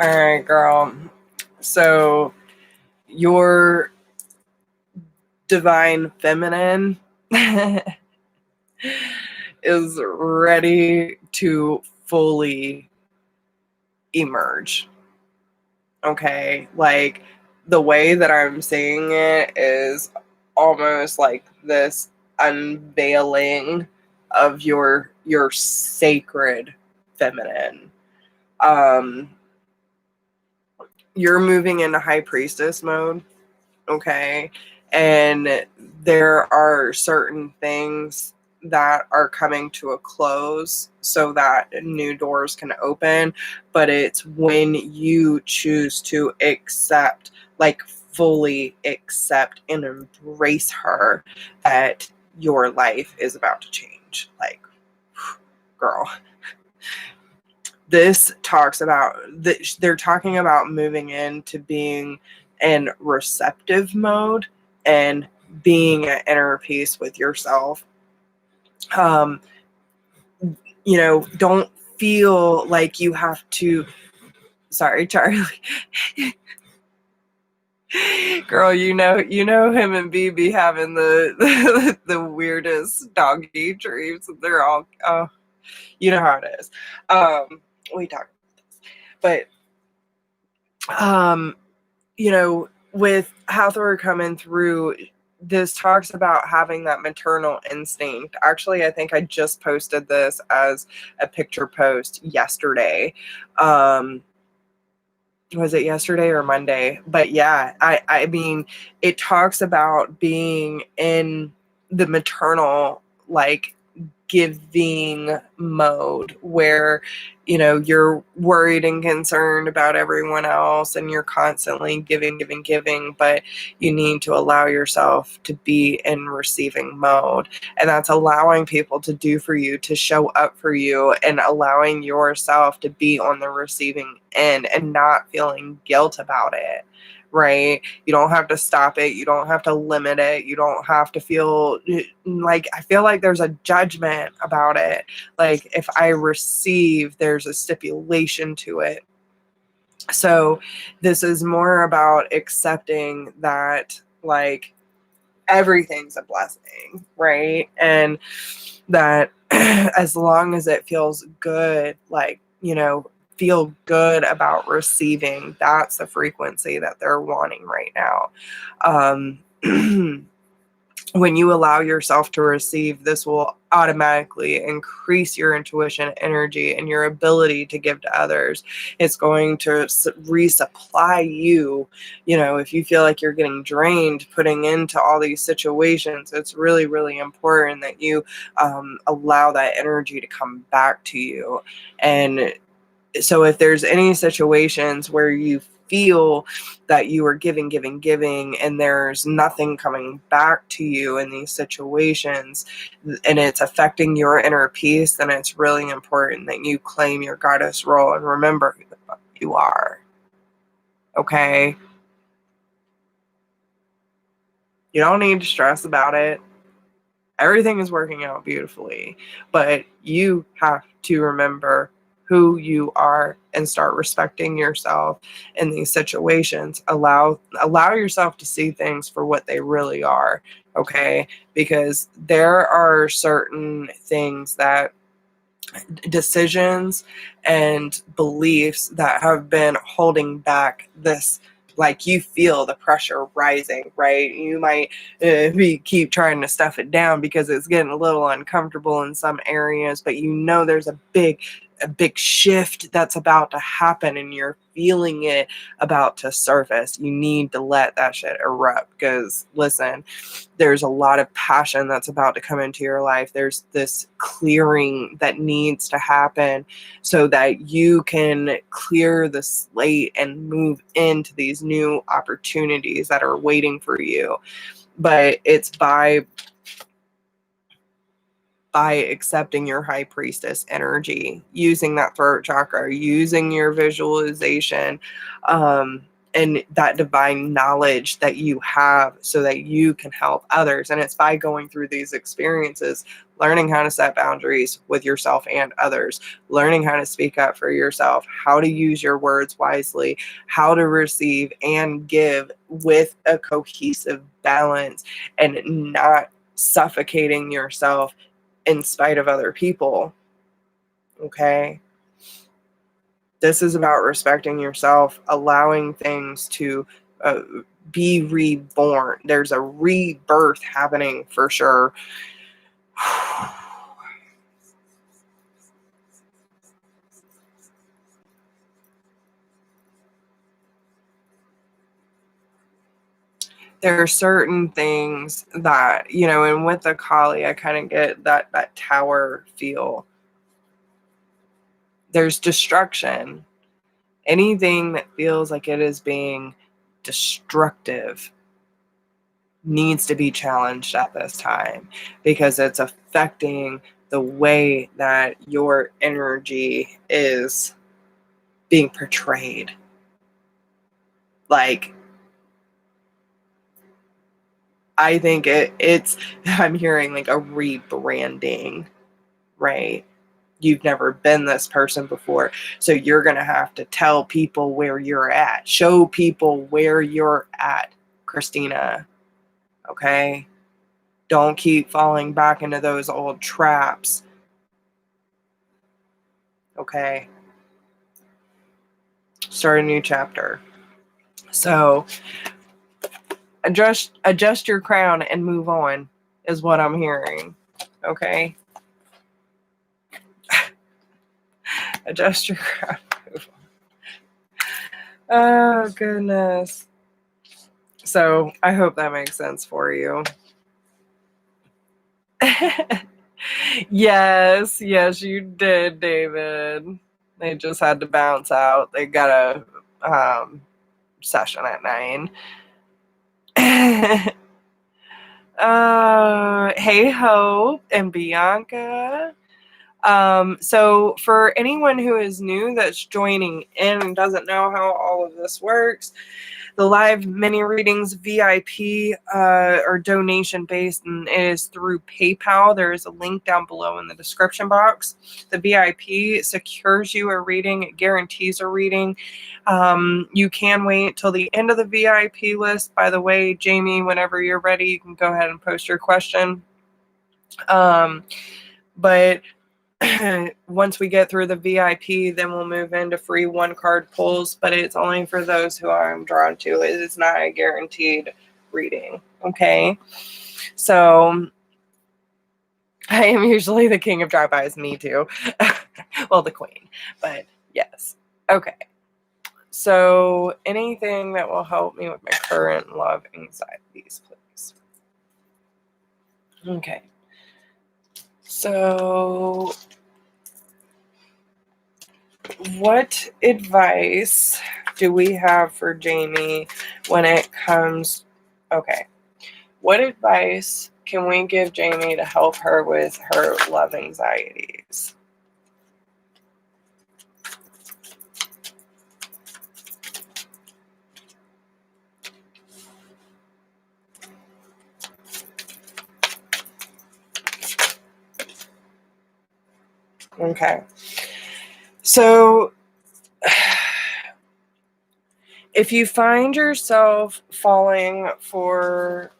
All right, girl. So your divine feminine is ready to fully emerge. Okay. Like, the way that I'm seeing it is almost like this unveiling of your sacred feminine. Um, you're moving into high priestess mode. Okay. And there are certain things that are coming to a close so that new doors can open. But it's when you choose to accept, like, fully accept and embrace her, that your life is about to change. Like, girl, this talks about, they're talking about moving into being in receptive mode and being at inner peace with yourself. um don't feel like you have to, sorry, Charlie. Girl, you know him and BB having the weirdest doggy dreams. They're all, oh, you know how it is. We talk about this, but um with Hathor coming through, this talks about having that maternal instinct. Actually, I think I just posted this as a picture post yesterday. Was it yesterday or Monday? But yeah, I mean, it talks about being in the maternal, like, giving mode where, you know, you're worried and concerned about everyone else and you're constantly giving, but you need to allow yourself to be in receiving mode. And that's allowing people to do for you, to show up for you, and allowing yourself to be on the receiving end and not feeling guilt about it. Right? You don't have to stop it. You don't have to limit it. You don't have to feel like, I feel like there's a judgment about it. Like, if I receive, there's a stipulation to it. So this is more about accepting that, like, everything's a blessing, right? And that as long as it feels good, like, you know, feel good about receiving, that's the frequency that they're wanting right now. When you allow yourself to receive, this will automatically increase your intuition energy and your ability to give to others. It's going to resupply you. You know, if you feel like you're getting drained putting into all these situations, it's really, really important that you allow that energy to come back to you. And so if there's any situations where you feel that you are giving and there's nothing coming back to you in these situations, and it's affecting your inner peace, then it's really important that you claim your goddess role and remember who the fuck you are. Okay? You don't need to stress about it. Everything is working out beautifully, but you have to remember who you are and start respecting yourself in these situations. Allow yourself to see things for what they really are, okay? Because there are certain things that, decisions and beliefs that have been holding back this, like, you feel the pressure rising, right? You might keep trying to stuff it down because it's getting a little uncomfortable in some areas, but you know there's a big shift that's about to happen and you're feeling it about to surface. You need to let that shit erupt, because listen, there's a lot of passion that's about to come into your life. There's this clearing that needs to happen so that you can clear the slate and move into these new opportunities that are waiting for you. But it's by accepting your high priestess energy, using that throat chakra, using your visualization, and that divine knowledge that you have so that you can help others. And it's by going through these experiences, learning how to set boundaries with yourself and others, learning how to speak up for yourself, how to use your words wisely, how to receive and give with a cohesive balance, and not suffocating yourself in spite of other people. Okay? This is about respecting yourself, allowing things to be reborn. There's a rebirth happening for sure. There are certain things that, you know, and with the Kali, I kind of get that tower feel. There's destruction. Anything that feels like it is being destructive needs to be challenged at this time, because it's affecting the way that your energy is being portrayed. Like, I think it's I'm hearing like a rebranding, right? You've never been this person before, so you're gonna have to tell people where you're at, show people where you're at, Christina. Okay? Don't keep falling back into those old traps. Okay? Start a new chapter. So adjust your crown and move on is what I'm hearing. Okay. Adjust your crown. Move on. Oh goodness. So I hope that makes sense for you. Yes, you did, David. They just had to bounce out. They got a session at 9. Hey, Hope and Bianca. So for anyone who is new that's joining in and doesn't know how all of this works, the live mini readings VIP are donation based and it is through PayPal. There is a link down below in the description box. The VIP secures you a reading, it guarantees a reading. You can wait till the end of the VIP list. By the way, Jamie, whenever you're ready, you can go ahead and post your question. But once we get through the VIP, then we'll move into free 1-card pulls, but it's only for those who I'm drawn to. It is not a guaranteed reading. Okay. So I am usually the king of drive-bys, me too. Well, the queen, but yes. Okay. So anything that will help me with my current love anxieties, please. Okay. So what advice do we have for Jamie when it comes? Okay. What advice can we give Jamie to help her with her love anxieties? Okay. So if you find yourself falling for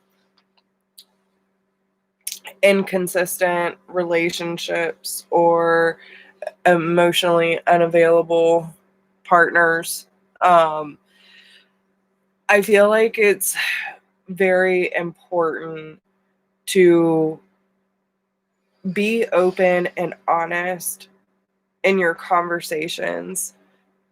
inconsistent relationships or emotionally unavailable partners, I feel like it's very important to be open and honest in your conversations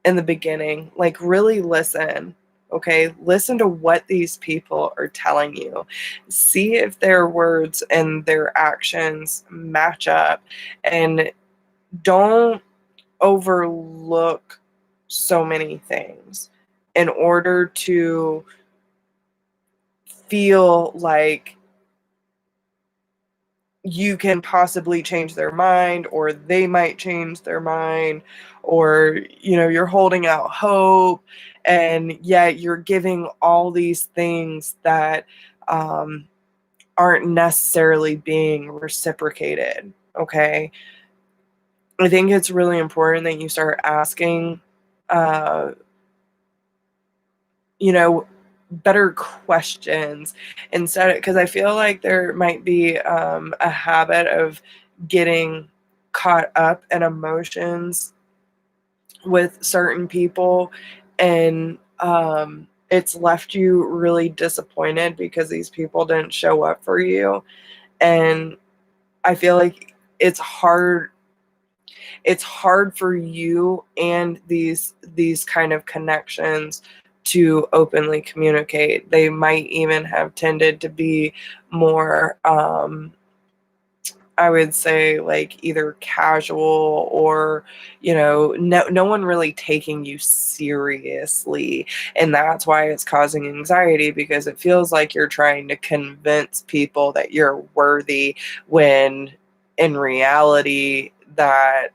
in the beginning. Like, really listen. Okay, listen to what these people are telling you. See if their words and their actions match up, and don't overlook so many things in order to feel like you can possibly change their mind, or they might change their mind, or you're holding out hope, and yet you're giving all these things that aren't necessarily being reciprocated. Okay, I think it's really important that you start asking better questions instead, because I feel like there might be a habit of getting caught up in emotions with certain people, and it's left you really disappointed because these people didn't show up for you. And I feel like it's hard for you and these kind of connections to openly communicate. They might even have tended to be more I would say, like, either casual or no one really taking you seriously, and that's why it's causing anxiety, because it feels like you're trying to convince people that you're worthy, when in reality that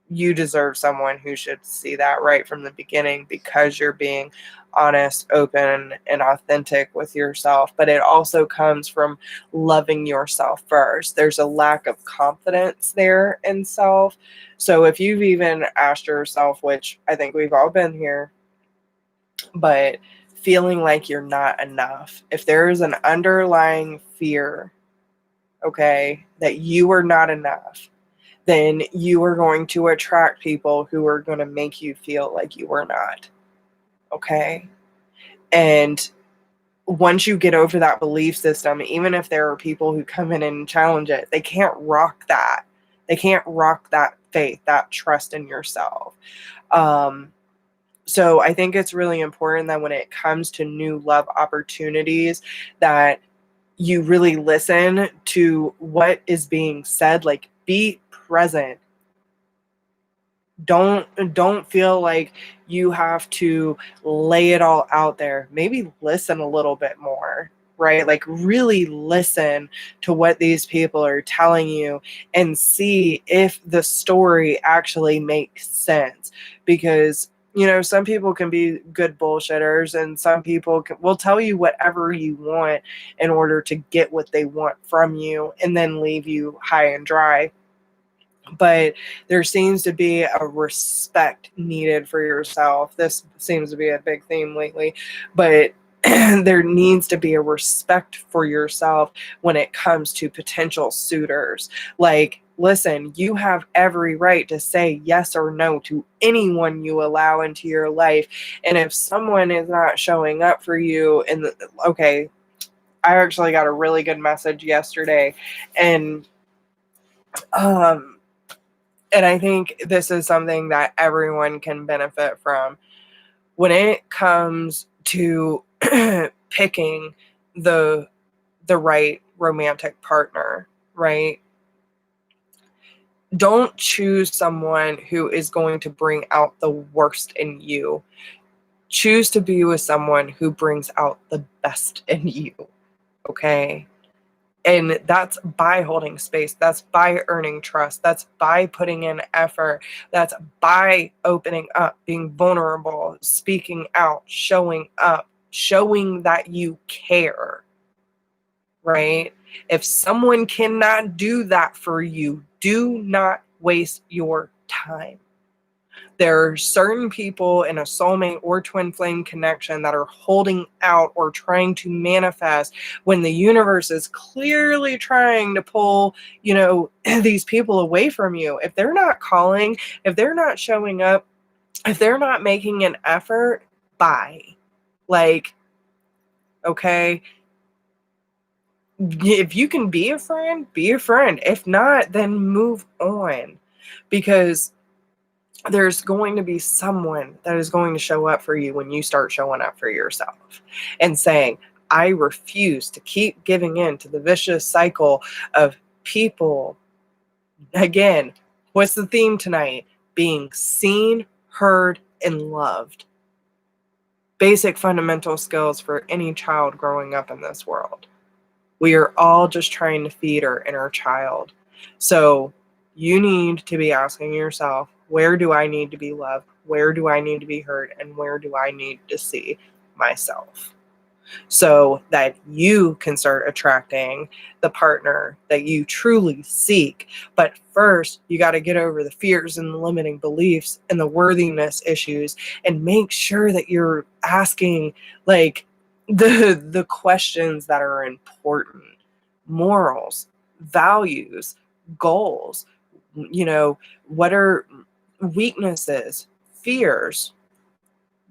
you deserve someone who should see that right from the beginning, because you're being honest, open, and authentic with yourself. But it also comes from loving yourself first. There's a lack of confidence there in self. So if you've even asked yourself, which I think we've all been here, but feeling like you're not enough, if there is an underlying fear, okay, that you are not enough, then you are going to attract people who are going to make you feel like you are not. Okay? And once you get over that belief system, even if there are people who come in and challenge it, they can't rock that. They can't rock that faith, that trust in yourself. So I think it's really important that when it comes to new love opportunities, that you really listen to what is being said. Like, be present. Don't feel like you have to lay it all out there. Maybe listen a little bit more, right? Like, really listen to what these people are telling you and see if the story actually makes sense. Because, some people can be good bullshitters, and some people will tell you whatever you want in order to get what they want from you and then leave you high and dry. But there seems to be a respect needed for yourself. This seems to be a big theme lately, but there needs to be a respect for yourself when it comes to potential suitors. Like, listen, you have every right to say yes or no to anyone you allow into your life. And if someone is not showing up for you, okay, I actually got a really good message yesterday, and and I think this is something that everyone can benefit from. When it comes to picking the right romantic partner, right? Don't choose someone who is going to bring out the worst in you. Choose to be with someone who brings out the best in you, okay? And that's by holding space. That's by earning trust. That's by putting in effort. That's by opening up, being vulnerable, speaking out, showing up, showing that you care, right? If someone cannot do that for you, do not waste your time. There are certain people in a soulmate or twin flame connection that are holding out or trying to manifest when the universe is clearly trying to pull, these people away from you. If they're not calling, if they're not showing up, if they're not making an effort, bye. Like, okay, if you can be a friend, be a friend. If not, then move on. Because there's going to be someone that is going to show up for you when you start showing up for yourself and saying, I refuse to keep giving in to the vicious cycle of people. Again, what's the theme tonight? Being seen, heard, and loved. Basic fundamental skills for any child growing up in this world. We are all just trying to feed our inner child. So you need to be asking yourself, where do I need to be loved? Where do I need to be heard? And where do I need to see myself? So that you can start attracting the partner that you truly seek. But first, you got to get over the fears and the limiting beliefs and the worthiness issues, and make sure that you're asking like the questions that are important. Morals, values, goals, what are weaknesses, fears,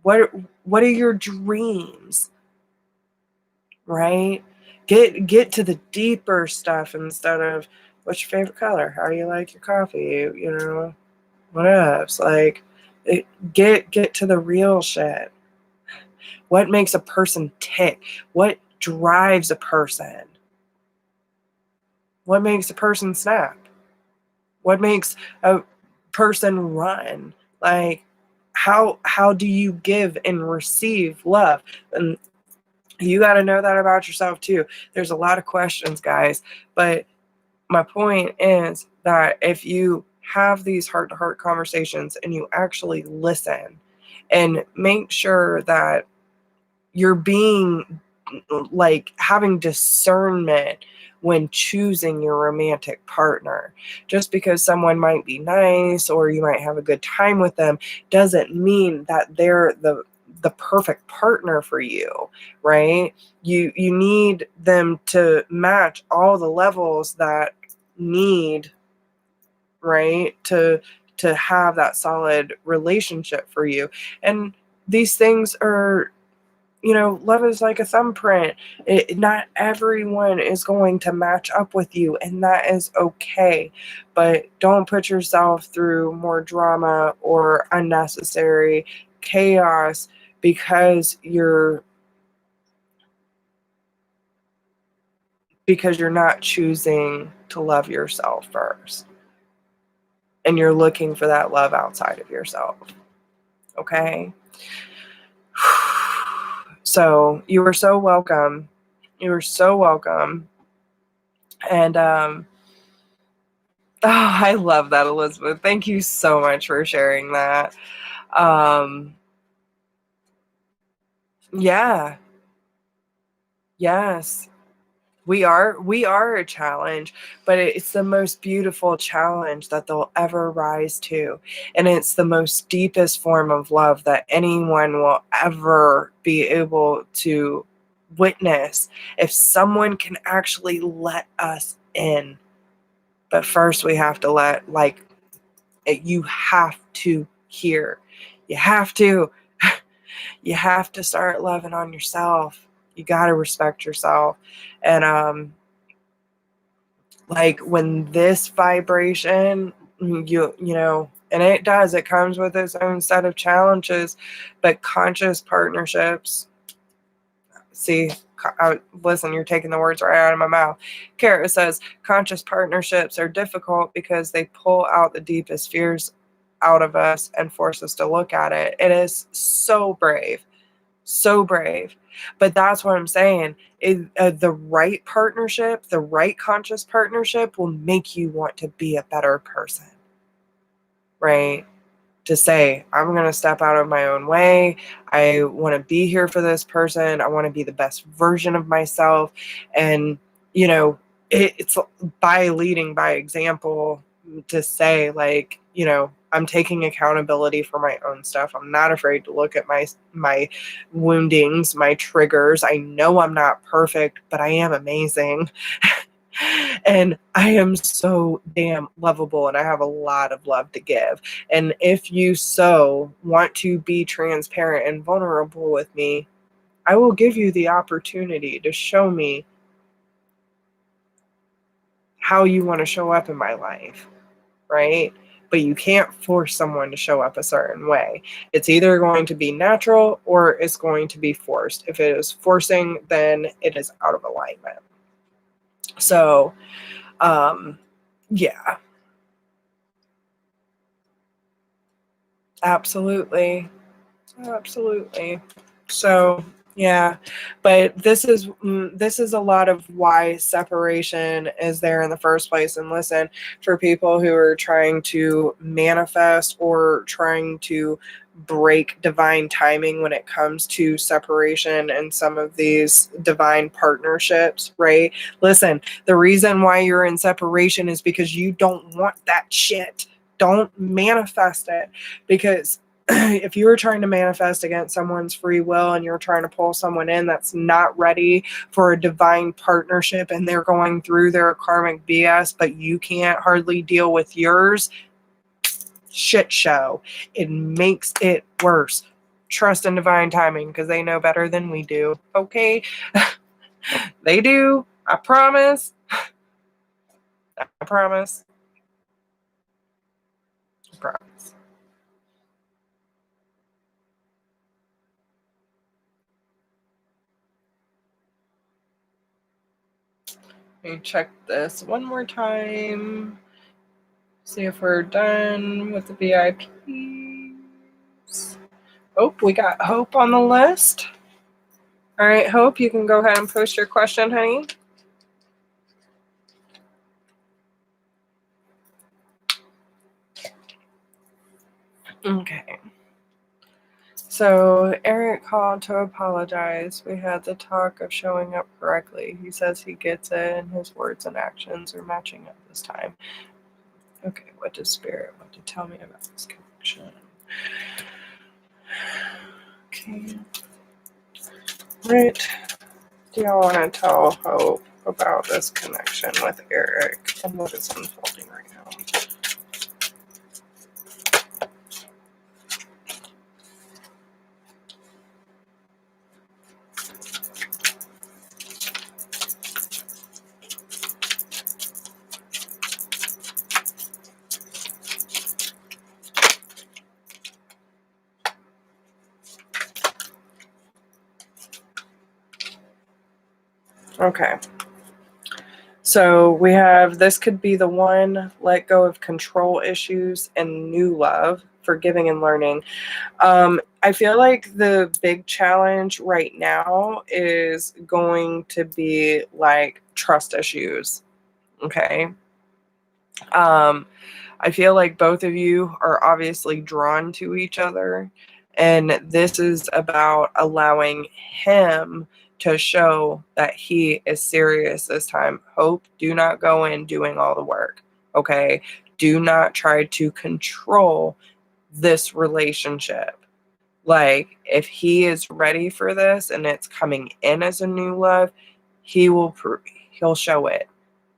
what are your dreams? Right? Get to the deeper stuff instead of, what's your favorite color? How do you like your coffee? What else? Like, get to the real shit. What makes a person tick? What drives a person? What makes a person snap? What makes a person run? Like, how do you give and receive love? And you got to know that about yourself too. There's a lot of questions, guys, but my point is that if you have these heart-to-heart conversations and you actually listen and make sure that you're being like having discernment when choosing your romantic partner. Just because someone might be nice or you might have a good time with them doesn't mean that they're the perfect partner for you, right? You need them to match all the levels that need, right, to have that solid relationship for you. And these things are love is like a thumbprint. Not everyone is going to match up with you, and that is okay. But don't put yourself through more drama or unnecessary chaos because you're not choosing to love yourself first. And you're looking for that love outside of yourself. Okay? So you are so welcome. You are so welcome. And oh, I love that, Elizabeth. Thank you so much for sharing that. Yeah. Yes. We are a challenge, but it's the most beautiful challenge that they'll ever rise to. And it's the most deepest form of love that anyone will ever be able to witness if someone can actually let us in. But first we have to you have to hear. You have to. You have to start loving on yourself. You got to respect yourself. And like when this vibration, and it comes with its own set of challenges, but conscious partnerships, see, listen, you're taking the words right out of my mouth. Kara says, conscious partnerships are difficult because they pull out the deepest fears out of us and force us to look at it. It is so brave. So brave. But that's what I'm saying. The right partnership, the right conscious partnership will make you want to be a better person, right? To say, I'm going to step out of my own way. I want to be here for this person. I want to be the best version of myself. And, it's by leading by example to say, like, I'm taking accountability for my own stuff. I'm not afraid to look at my woundings, my triggers. I know I'm not perfect, but I am amazing. And I am so damn lovable, and I have a lot of love to give. And if you so want to be transparent and vulnerable with me, I will give you the opportunity to show me how you want to show up in my life, right? But you can't force someone to show up a certain way. It's either going to be natural or it's going to be forced. If it is forcing, then it is out of alignment. So, yeah. Absolutely. Absolutely. So, yeah, but this is a lot of why separation is there in the first place. And listen, for people who are trying to manifest or trying to break divine timing when it comes to separation and some of these divine partnerships, right? Listen, the reason why you're in separation is because you don't want that shit. Don't manifest it, because if you were trying to manifest against someone's free will and you're trying to pull someone in that's not ready for a divine partnership and they're going through their karmic BS, but you can't hardly deal with yours, shit show. It makes it worse. Trust in divine timing because they know better than we do. Okay? They do. I promise. I promise. I promise. Let me check this one more time. See if we're done with the VIPs. Oh, we got Hope on the list. All right, Hope, you can go ahead and post your question, honey. Okay. So Eric called to apologize. We had the talk of showing up correctly. He says he gets it and his words and actions are matching up this time. Okay, what does Spirit want to tell me about this connection? Okay. Right. Do y'all want to tell Hope about this connection with Eric and what is unfolding right now? Okay. So we have, this could be the one, let go of control issues and new love, forgiving and learning. I feel like the big challenge right now is going to be like trust issues. Okay. I feel like both of you are obviously drawn to each other, and this is about allowing him to show that he is serious this time. Hope, do not go in doing all the work. Okay. Do not try to control this relationship. Like, if he is ready for this and it's coming in as a new love, he'll show it.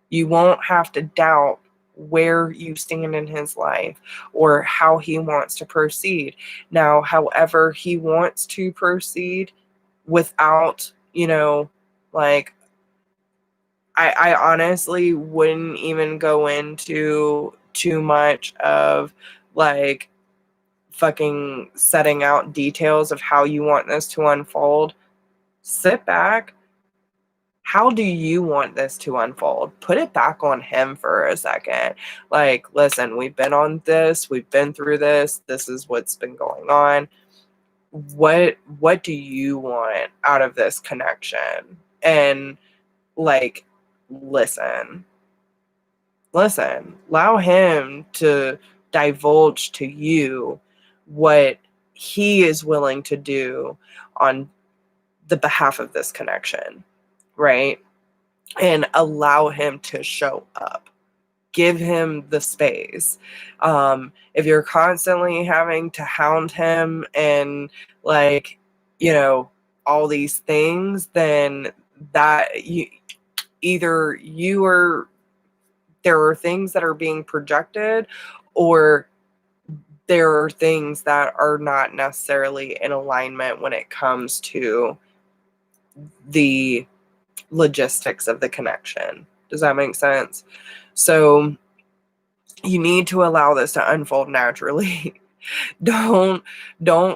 You won't have to doubt where you stand in his life or how he wants to proceed. Now, however he wants to proceed without, like, I honestly wouldn't even go into too much of like fucking setting out details of how you want this to unfold. Sit back. How do you want this to unfold? Put it back on him for a second. Like, listen, we've been on this, we've been through this, this is what's been going on. What do you want out of this connection? And like, listen. Allow him to divulge to you what he is willing to do on the behalf of this connection, right? And allow him to show up. Give him the space. If you're constantly having to hound him and like, all these things, then that either you are, there are things that are being projected, or there are things that are not necessarily in alignment when it comes to the logistics of the connection. Does that make sense? So you need to allow this to unfold naturally. don't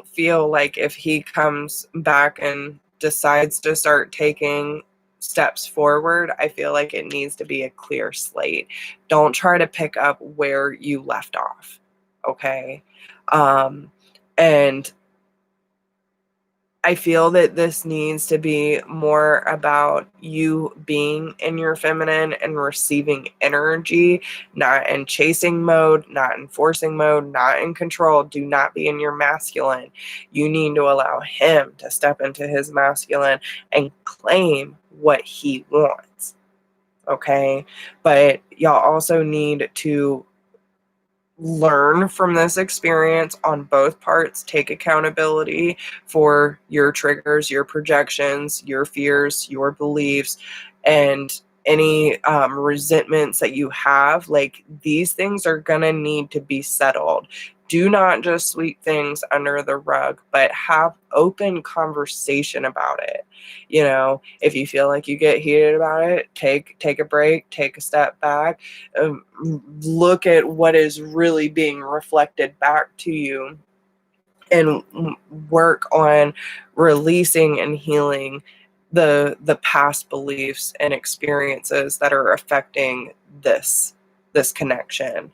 feel like if he comes back and decides to start taking steps forward, I feel like it needs to be a clear slate. Don't try to pick up where you left off. Okay. And I feel that this needs to be more about you being in your feminine and receiving energy, not in chasing mode, not in forcing mode, not in control. Do not be in your masculine. You need to allow him to step into his masculine and claim what he wants. Okay. But y'all also need to learn from this experience on both parts. Take accountability for your triggers, your projections, your fears, your beliefs, and any resentments that you have. Like, these things are gonna need to be settled. Do not just sweep things under the rug, but have open conversation about it. If you feel like you get heated about it, take a break, take a step back, look at what is really being reflected back to you, and work on releasing and healing the past beliefs and experiences that are affecting this connection.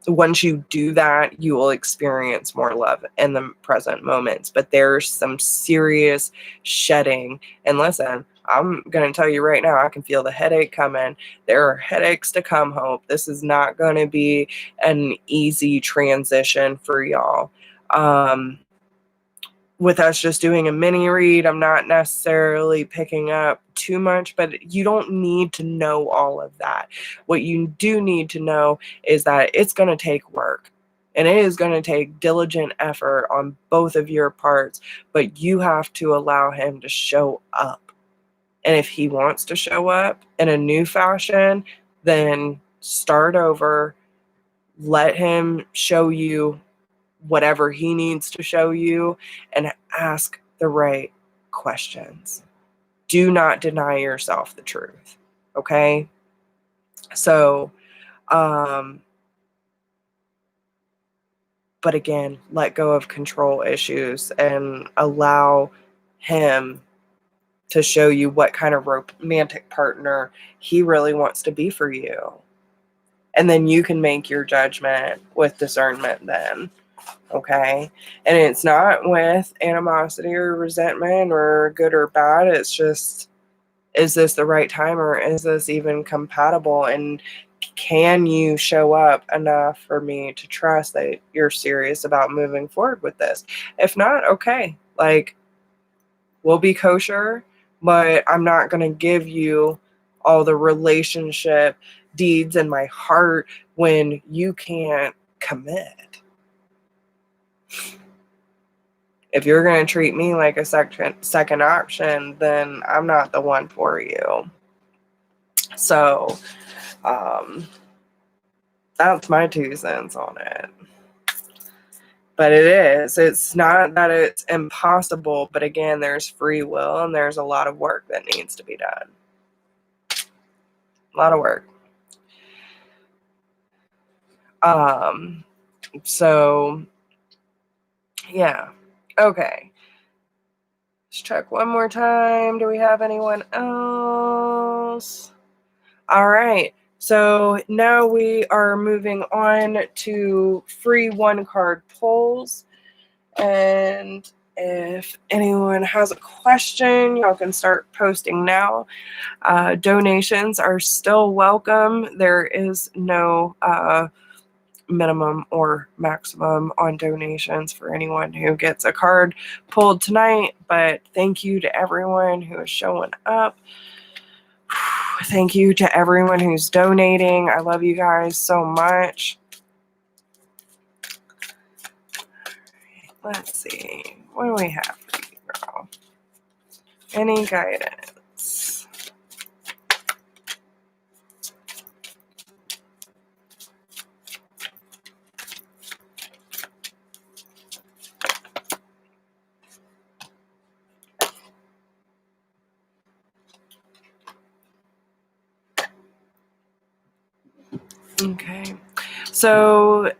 Once you do that, you will experience more love in the present moments. But there's some serious shedding. And listen, I'm going to tell you right now, I can feel the headache coming. There are headaches to come, Hope. This is not going to be an easy transition for y'all. With us just doing a mini read, I'm not necessarily picking up too much, but you don't need to know all of that. What you do need to know is that it's going to take work, and it is going to take diligent effort on both of your parts, but you have to allow him to show up. And if he wants to show up in a new fashion, then start over, let him show you whatever he needs to show you, and ask the right questions. Do not deny yourself the truth. Okay? So, but again, let go of control issues and allow him to show you what kind of romantic partner he really wants to be for you. And then you can make your judgment with discernment then. Okay? And it's not with animosity or resentment or good or bad. It's just, is this the right time, or is this even compatible? And can you show up enough for me to trust that you're serious about moving forward with this? If not, okay. Like, we'll be kosher, but I'm not going to give you all the relationship deeds in my heart when you can't commit. If you're going to treat me like a second option, then I'm not the one for you. So, that's my 2 cents on it. But it's not that it's impossible, but again, there's free will and there's a lot of work that needs to be done. A lot of work. So, yeah. Okay. Let's check one more time. Do we have anyone else? All right. So now we are moving on to free 1-card pulls. And if anyone has a question, y'all can start posting now. Donations are still welcome. There is no minimum or maximum on donations for anyone who gets a card pulled tonight. But thank you to everyone who is showing up. Thank you to everyone who's donating. I love you guys so much. Let's see. What do we have for you, girl? Any guidance? Okay. So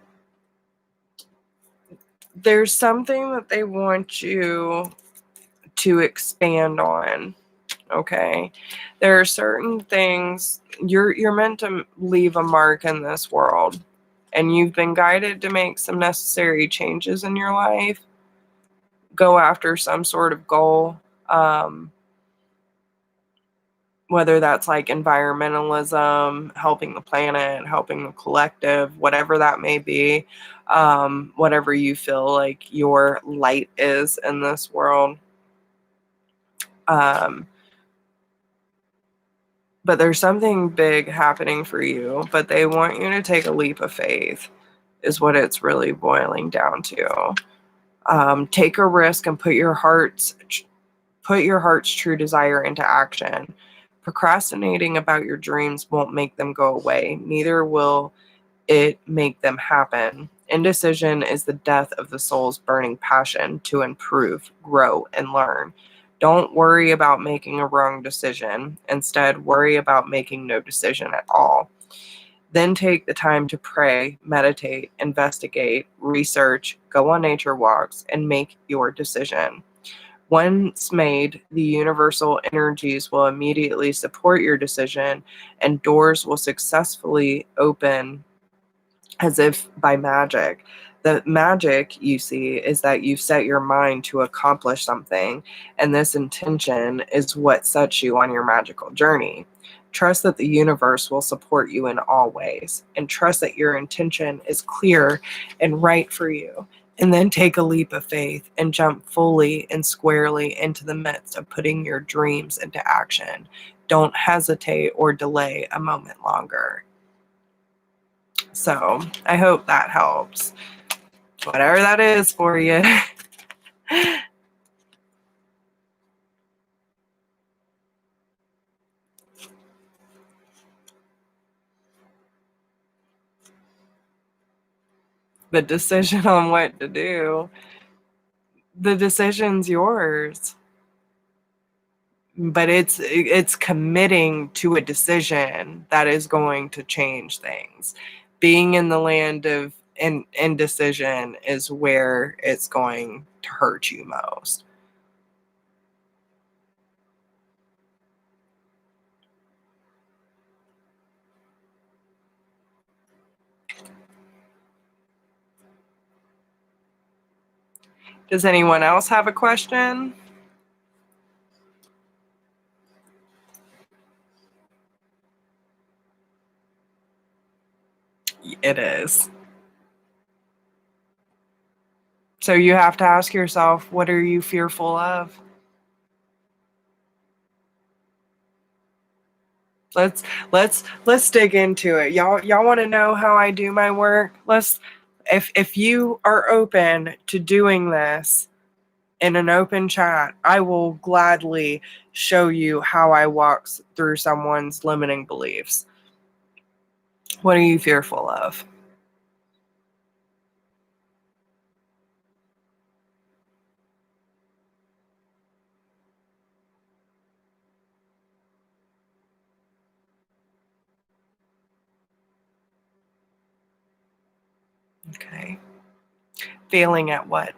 there's something that they want you to expand on. Okay. There are certain things you're meant to leave a mark in this world, and you've been guided to make some necessary changes in your life. Go after some sort of goal. Whether that's like environmentalism, helping the planet, helping the collective, whatever that may be, whatever you feel like your light is in this world. But there's something big happening for you, but they want you to take a leap of faith is what it's really boiling down to. Take a risk and put your heart's true desire into action. Procrastinating about your dreams won't make them go away. Neither will it make them happen. Indecision is the death of the soul's burning passion to improve, grow, and learn. Don't worry about making a wrong decision. Instead, worry about making no decision at all. Then take the time to pray, meditate, investigate, research, go on nature walks, and make your decision. Once made, the universal energies will immediately support your decision, and doors will successfully open as if by magic. The magic, you see, is that you've set your mind to accomplish something, and this intention is what sets you on your magical journey. Trust that the universe will support you in all ways, and trust that your intention is clear and right for you. And then take a leap of faith and jump fully and squarely into the midst of putting your dreams into action. Don't hesitate or delay a moment longer. So I hope that helps. Whatever that is for you. The decision on what to do. The decision's yours. But it's committing to a decision that is going to change things. Being in the land of indecision is where it's going to hurt you most. Does anyone else have a question? It is. So you have to ask yourself, what are you fearful of? Let's dig into it. Y'all want to know how I do my work? If you are open to doing this in an open chat, I will gladly show you how I walk through someone's limiting beliefs. What are you fearful of? Okay. Failing at what?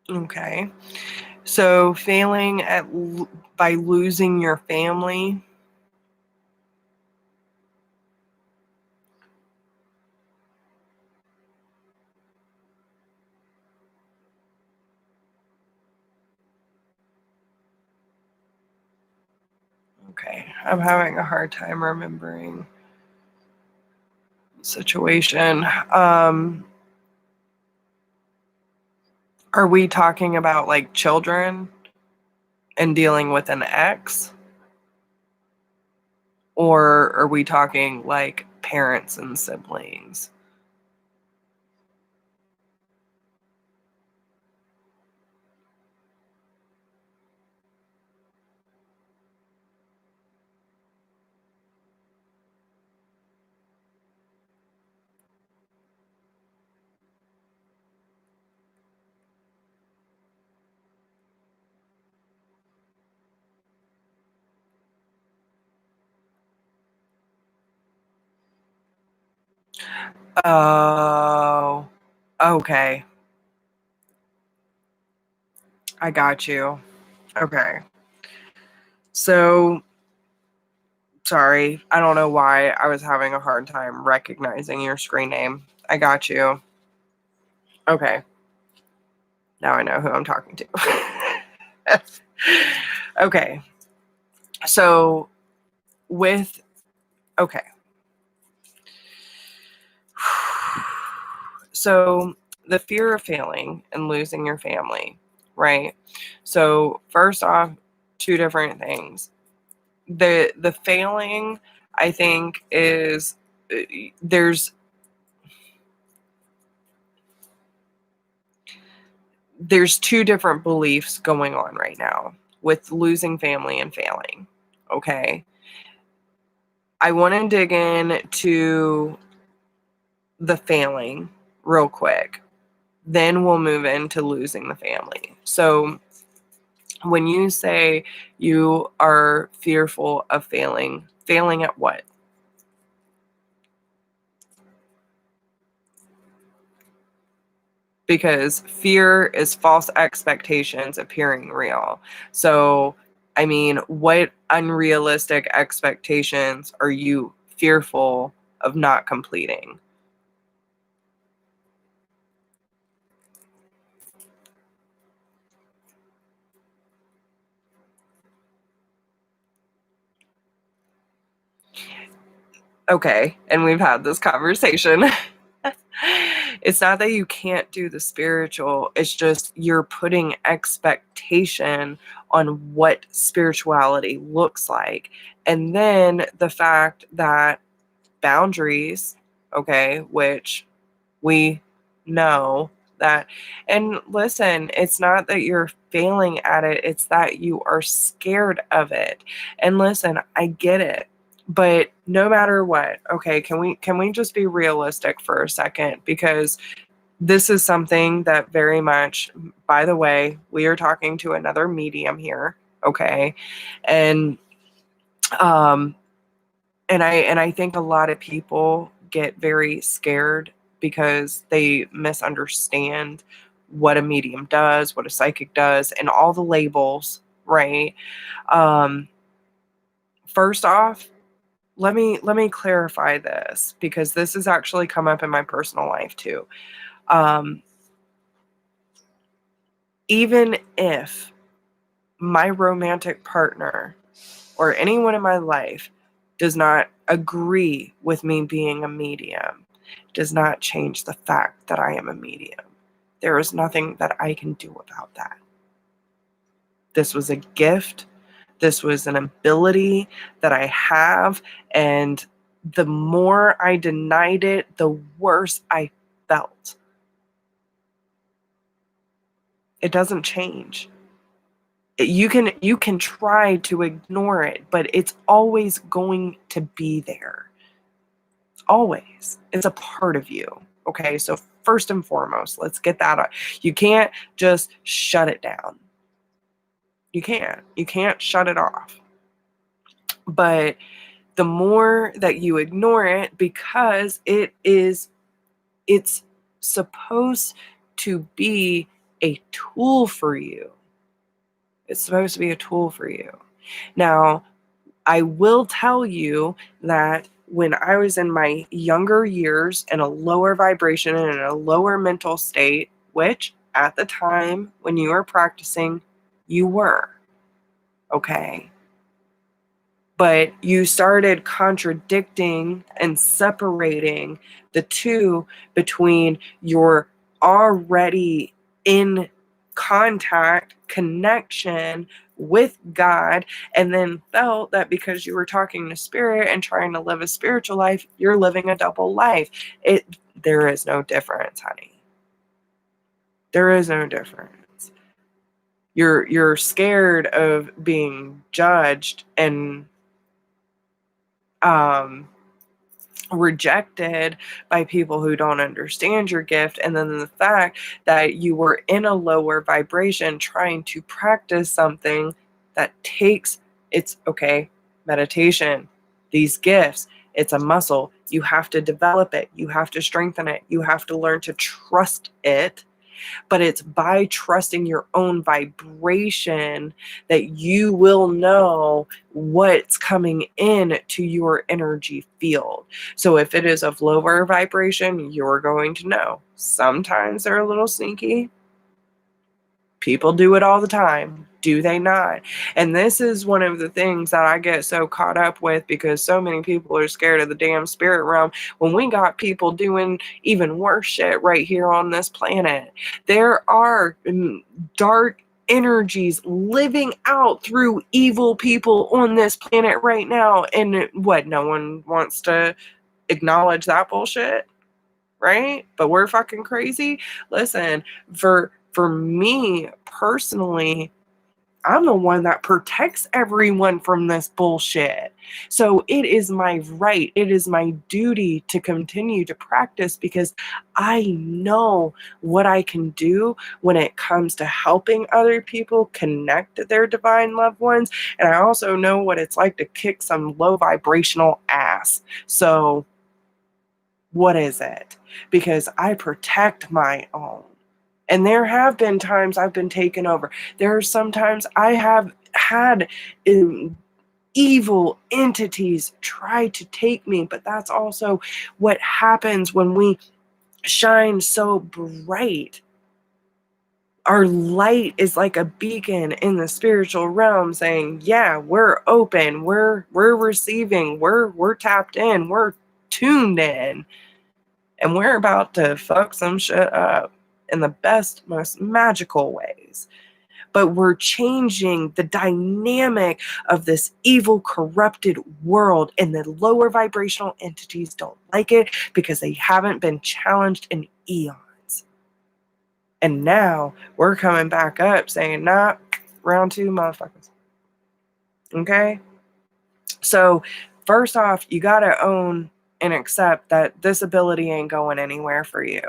Okay. So failing at by losing your family. Okay. I'm having a hard time remembering the situation. Are we talking about like children and dealing with an ex? Or are we talking like parents and siblings? Oh, okay. I got you. Okay. So, sorry. I don't know why I was having a hard time recognizing your screen name. I got you. Okay. Now I know who I'm talking to. Okay. So, with, okay. So, the fear of failing and losing your family, right? So, first off, two different things. The failing, I think, is there's two different beliefs going on right now with losing family and failing. Okay. I want to dig in to the failing real quick. Then we'll move into losing the family. So when you say you are fearful of failing, failing at what? Because fear is false expectations appearing real. So, I mean, what unrealistic expectations are you fearful of not completing? Okay, and we've had this conversation. It's not that you can't do the spiritual, it's just you're putting expectation on what spirituality looks like. And then the fact that boundaries, okay, which we know that, and listen, it's not that you're failing at it, it's that you are scared of it. And listen, I get it. But no matter what, okay, can we just be realistic for a second? Because this is something that very much, by the way, we are talking to another medium here, okay? And um and I think a lot of people get very scared because they misunderstand what a medium does, what a psychic does, and all the labels, right? First off, let me clarify this, because this has actually come up in my personal life too. Even if my romantic partner or anyone in my life does not agree with me being a medium, does not change the fact that I am a medium. There is nothing that I can do about that. This was a gift. This was an ability that I have. And the more I denied it, the worse I felt. It doesn't change. You can try to ignore it, but it's always going to be there. Always. It's a part of you. Okay, so first and foremost, let's get that out. You can't just shut it down. You can't shut it off. But the more that you ignore it, because it's supposed to be a tool for you. It's supposed to be a tool for you. Now, I will tell you that when I was in my younger years in a lower vibration and in a lower mental state, which at the time when you were practicing, you were, okay? But you started contradicting and separating the two between your already in contact, connection with God, and then felt that because you were talking to spirit and trying to live a spiritual life, you're living a double life. There is no difference, honey. There is no difference. You're scared of being judged and rejected by people who don't understand your gift, and then the fact that you were in a lower vibration trying to practice something that takes meditation, these gifts, it's a muscle. You have to develop it, you have to strengthen it, you have to learn to trust it. But it's by trusting your own vibration that you will know what's coming in to your energy field. So if it is of lower vibration, you're going to know. Sometimes they're a little sneaky. People do it all the time, do they not? And this is one of the things that I get so caught up with, because so many people are scared of the damn spirit realm when we got people doing even worse shit right here on this planet. There are dark energies living out through evil people on this planet right now. And what? No one wants to acknowledge that bullshit, right? But we're fucking crazy. Listen, for me personally, I'm the one that protects everyone from this bullshit. So it is my right, it is my duty to continue to practice, because I know what I can do when it comes to helping other people connect to their divine loved ones. And I also know what it's like to kick some low vibrational ass. So what is it? Because I protect my own. And there have been times I've been taken over. There are some times I have had evil entities try to take me, but that's also what happens when we shine so bright. Our light is like a beacon in the spiritual realm saying, yeah, we're open, we're receiving, we're tapped in, we're tuned in, and we're about to fuck some shit up in the best, most magical ways. But we're changing the dynamic of this evil, corrupted world, and the lower vibrational entities don't like it because they haven't been challenged in eons. And now we're coming back up saying, nah, round two, motherfuckers. Okay? So first off, you got to own and accept that this ability ain't going anywhere for you.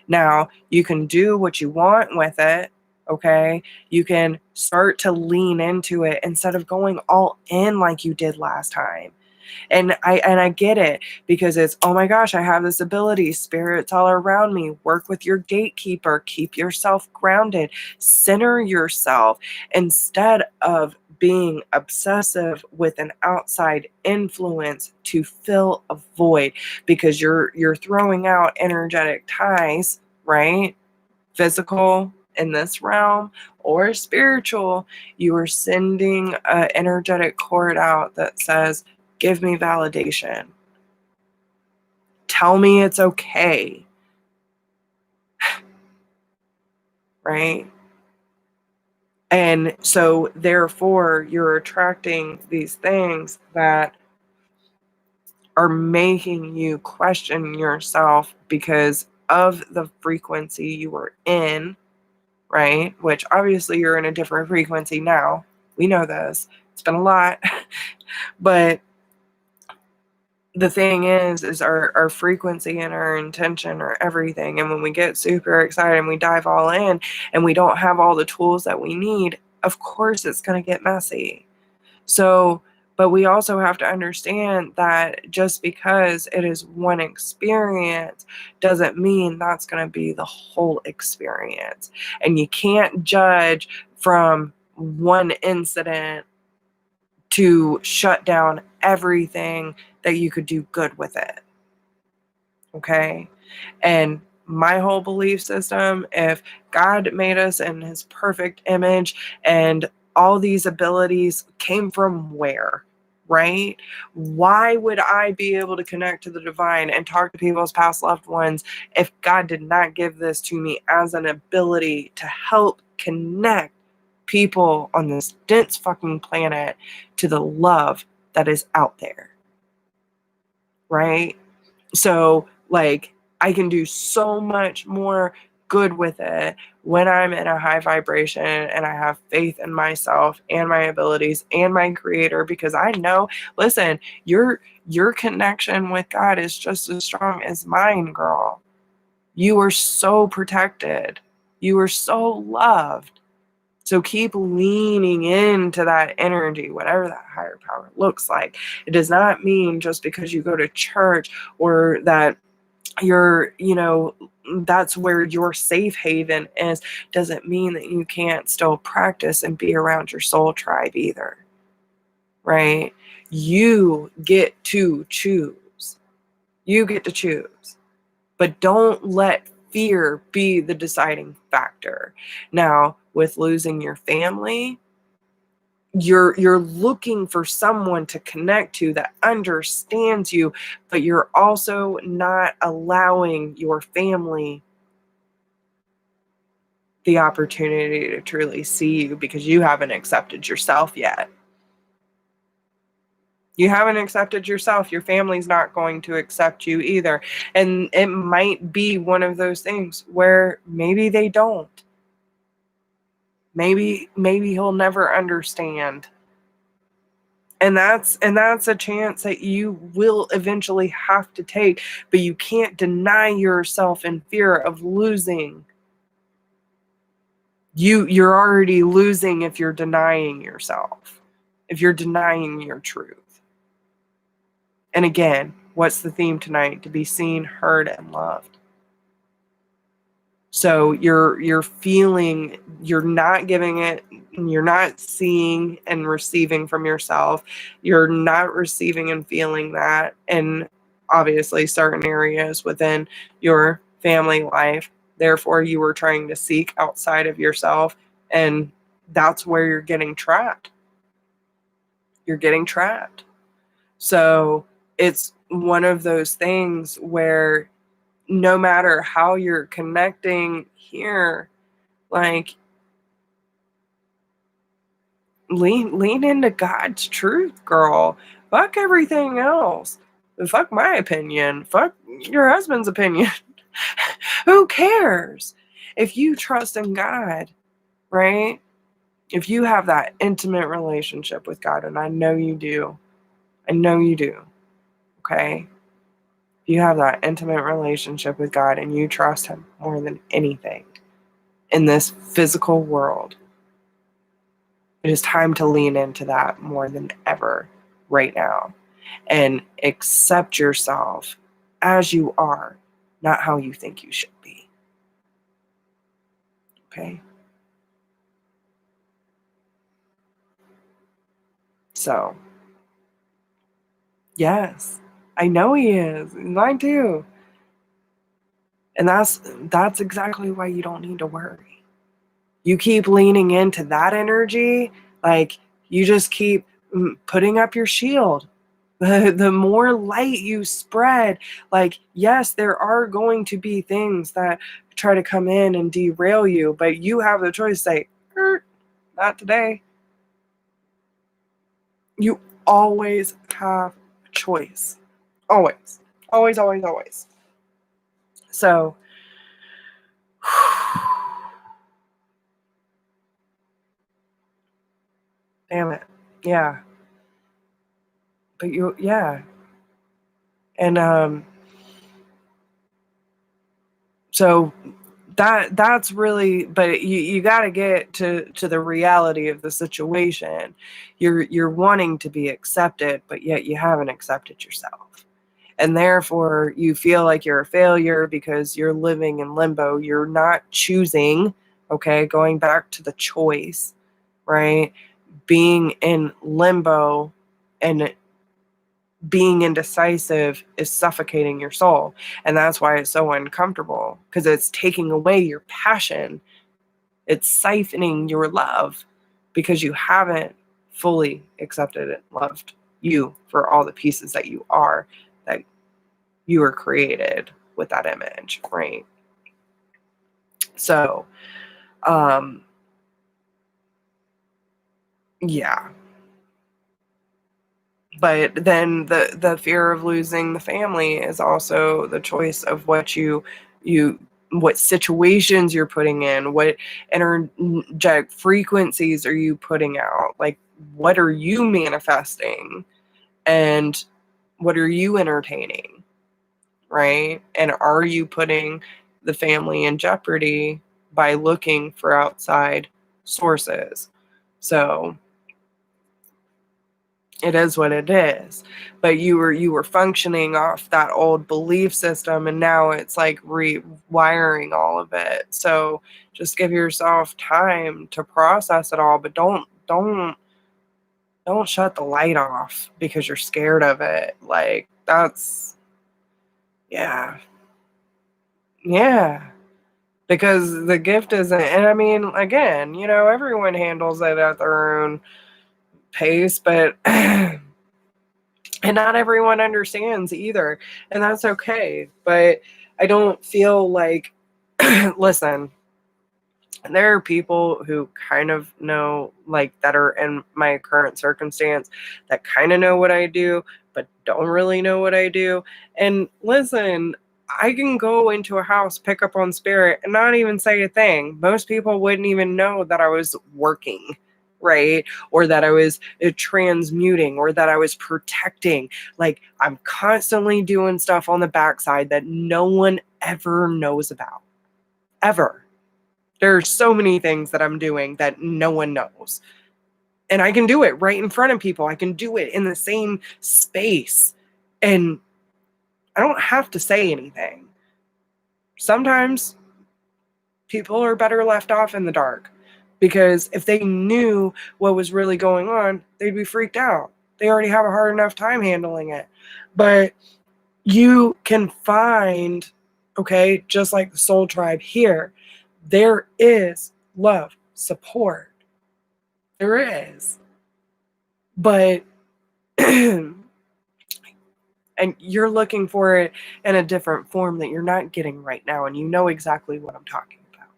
Now, you can do what you want with it, okay? You can start to lean into it instead of going all in like you did last time. And I get it, because it's, oh my gosh, I have this ability. Spirits all around me. Work with your gatekeeper. Keep yourself grounded. Center yourself instead of being obsessive with an outside influence to fill a void, because you're throwing out energetic ties, right? Physical in this realm or spiritual. You are sending an energetic cord out that says, give me validation. Tell me it's okay. Right? And so therefore you're attracting these things that are making you question yourself because of the frequency you were in, right? Which obviously you're in a different frequency now. We know this. It's been a lot. But the thing is our frequency and our intention are everything. And when we get super excited and we dive all in and we don't have all the tools that we need, of course it's going to get messy. So, but we also have to understand that just because it is one experience doesn't mean that's going to be the whole experience. And you can't judge from one incident to shut down everything that you could do good with it. Okay? And my whole belief system, if God made us in his perfect image and all these abilities came from where? Right? Why would I be able to connect to the divine and talk to people's past loved ones if God did not give this to me as an ability to help connect people on this dense fucking planet to the love that is out there? Right? So, like, I can do so much more good with it when I'm in a high vibration and I have faith in myself and my abilities and my creator, because I know, listen, your connection with God is just as strong as mine, girl. You are so protected. You are so loved. So keep leaning into that energy, whatever that higher power looks like. It does not mean just because you go to church or that you're, that's where your safe haven is, doesn't mean that you can't still practice and be around your soul tribe either. Right? You get to choose. You get to choose. But don't let fear be the deciding factor. Now, with losing your family, you're looking for someone to connect to that understands you, but you're also not allowing your family the opportunity to truly see you because you haven't accepted yourself yet. You haven't accepted yourself. Your family's not going to accept you either. And it might be one of those things where maybe they don't. Maybe he'll never understand. And that's a chance that you will eventually have to take, but you can't deny yourself in fear of losing. You're already losing if you're denying yourself, if you're denying your truth. And again, what's the theme tonight? To be seen, heard, and loved. So you're feeling, you're not giving it, you're not seeing and receiving from yourself. You're not receiving and feeling that in obviously certain areas within your family life. Therefore, you were trying to seek outside of yourself, and that's where you're getting trapped. You're getting trapped. So it's one of those things where no matter how you're connecting here, like, lean into God's truth, girl. Fuck everything else. Fuck my opinion. Fuck your husband's opinion. Who cares? If you trust in God, right? If you have that intimate relationship with God, and I know you do. Okay? If you have that intimate relationship with God and you trust him more than anything in this physical world, it is time to lean into that more than ever right now. and accept yourself as you are, not how you think you should be. Okay? So, yes, I know he is. Mine too. And that's exactly why you don't need to worry. You keep leaning into that energy, like you just keep putting up your shield. The more light you spread, like, yes, there are going to be things that try to come in and derail you, but you have the choice to say, not today. You always have a choice. Always. Always, always, always. So, damn it. Yeah. But yeah. And so that's really, but you got to get to the reality of the situation. You're wanting to be accepted, but yet you haven't accepted yourself. And therefore you feel like you're a failure because you're living in limbo. You're not choosing, okay? Going back to the choice, right? Being in limbo and being indecisive is suffocating your soul. And that's why it's so uncomfortable, because it's taking away your passion. It's siphoning your love because you haven't fully accepted and loved you for all the pieces that you are, that you were created with that image, right? So, yeah. But then the fear of losing the family is also the choice of what you what situations you're putting in, what energetic frequencies are you putting out, like what are you manifesting and what are you entertaining, right? And are you putting the family in jeopardy by looking for outside sources? So it is what it is. But you were functioning off that old belief system, and now it's like rewiring all of it. So just give yourself time to process it all, but don't shut the light off because you're scared of it. Like that's, yeah. Yeah. Because the gift isn't, and I mean, again, everyone handles it at their own pace, but and not everyone understands either, and that's okay. But I don't feel like, listen, there are people who kind of know, like, that are in my current circumstance, that kind of know what I do, but don't really know what I do. And listen, I can go into a house, pick up on spirit, and not even say a thing. Most people wouldn't even know that I was working, right? Or that I was transmuting, or that I was protecting. Like, I'm constantly doing stuff on the backside that no one ever knows about. Ever. There are so many things that I'm doing that no one knows. And I can do it right in front of people. I can do it in the same space. And I don't have to say anything. Sometimes people are better left off in the dark, because if they knew what was really going on, they'd be freaked out. They already have a hard enough time handling it. But you can find, okay, just like the soul tribe here, there is love, support. There is. But and you're looking for it in a different form that you're not getting right now, and you know exactly what I'm talking about.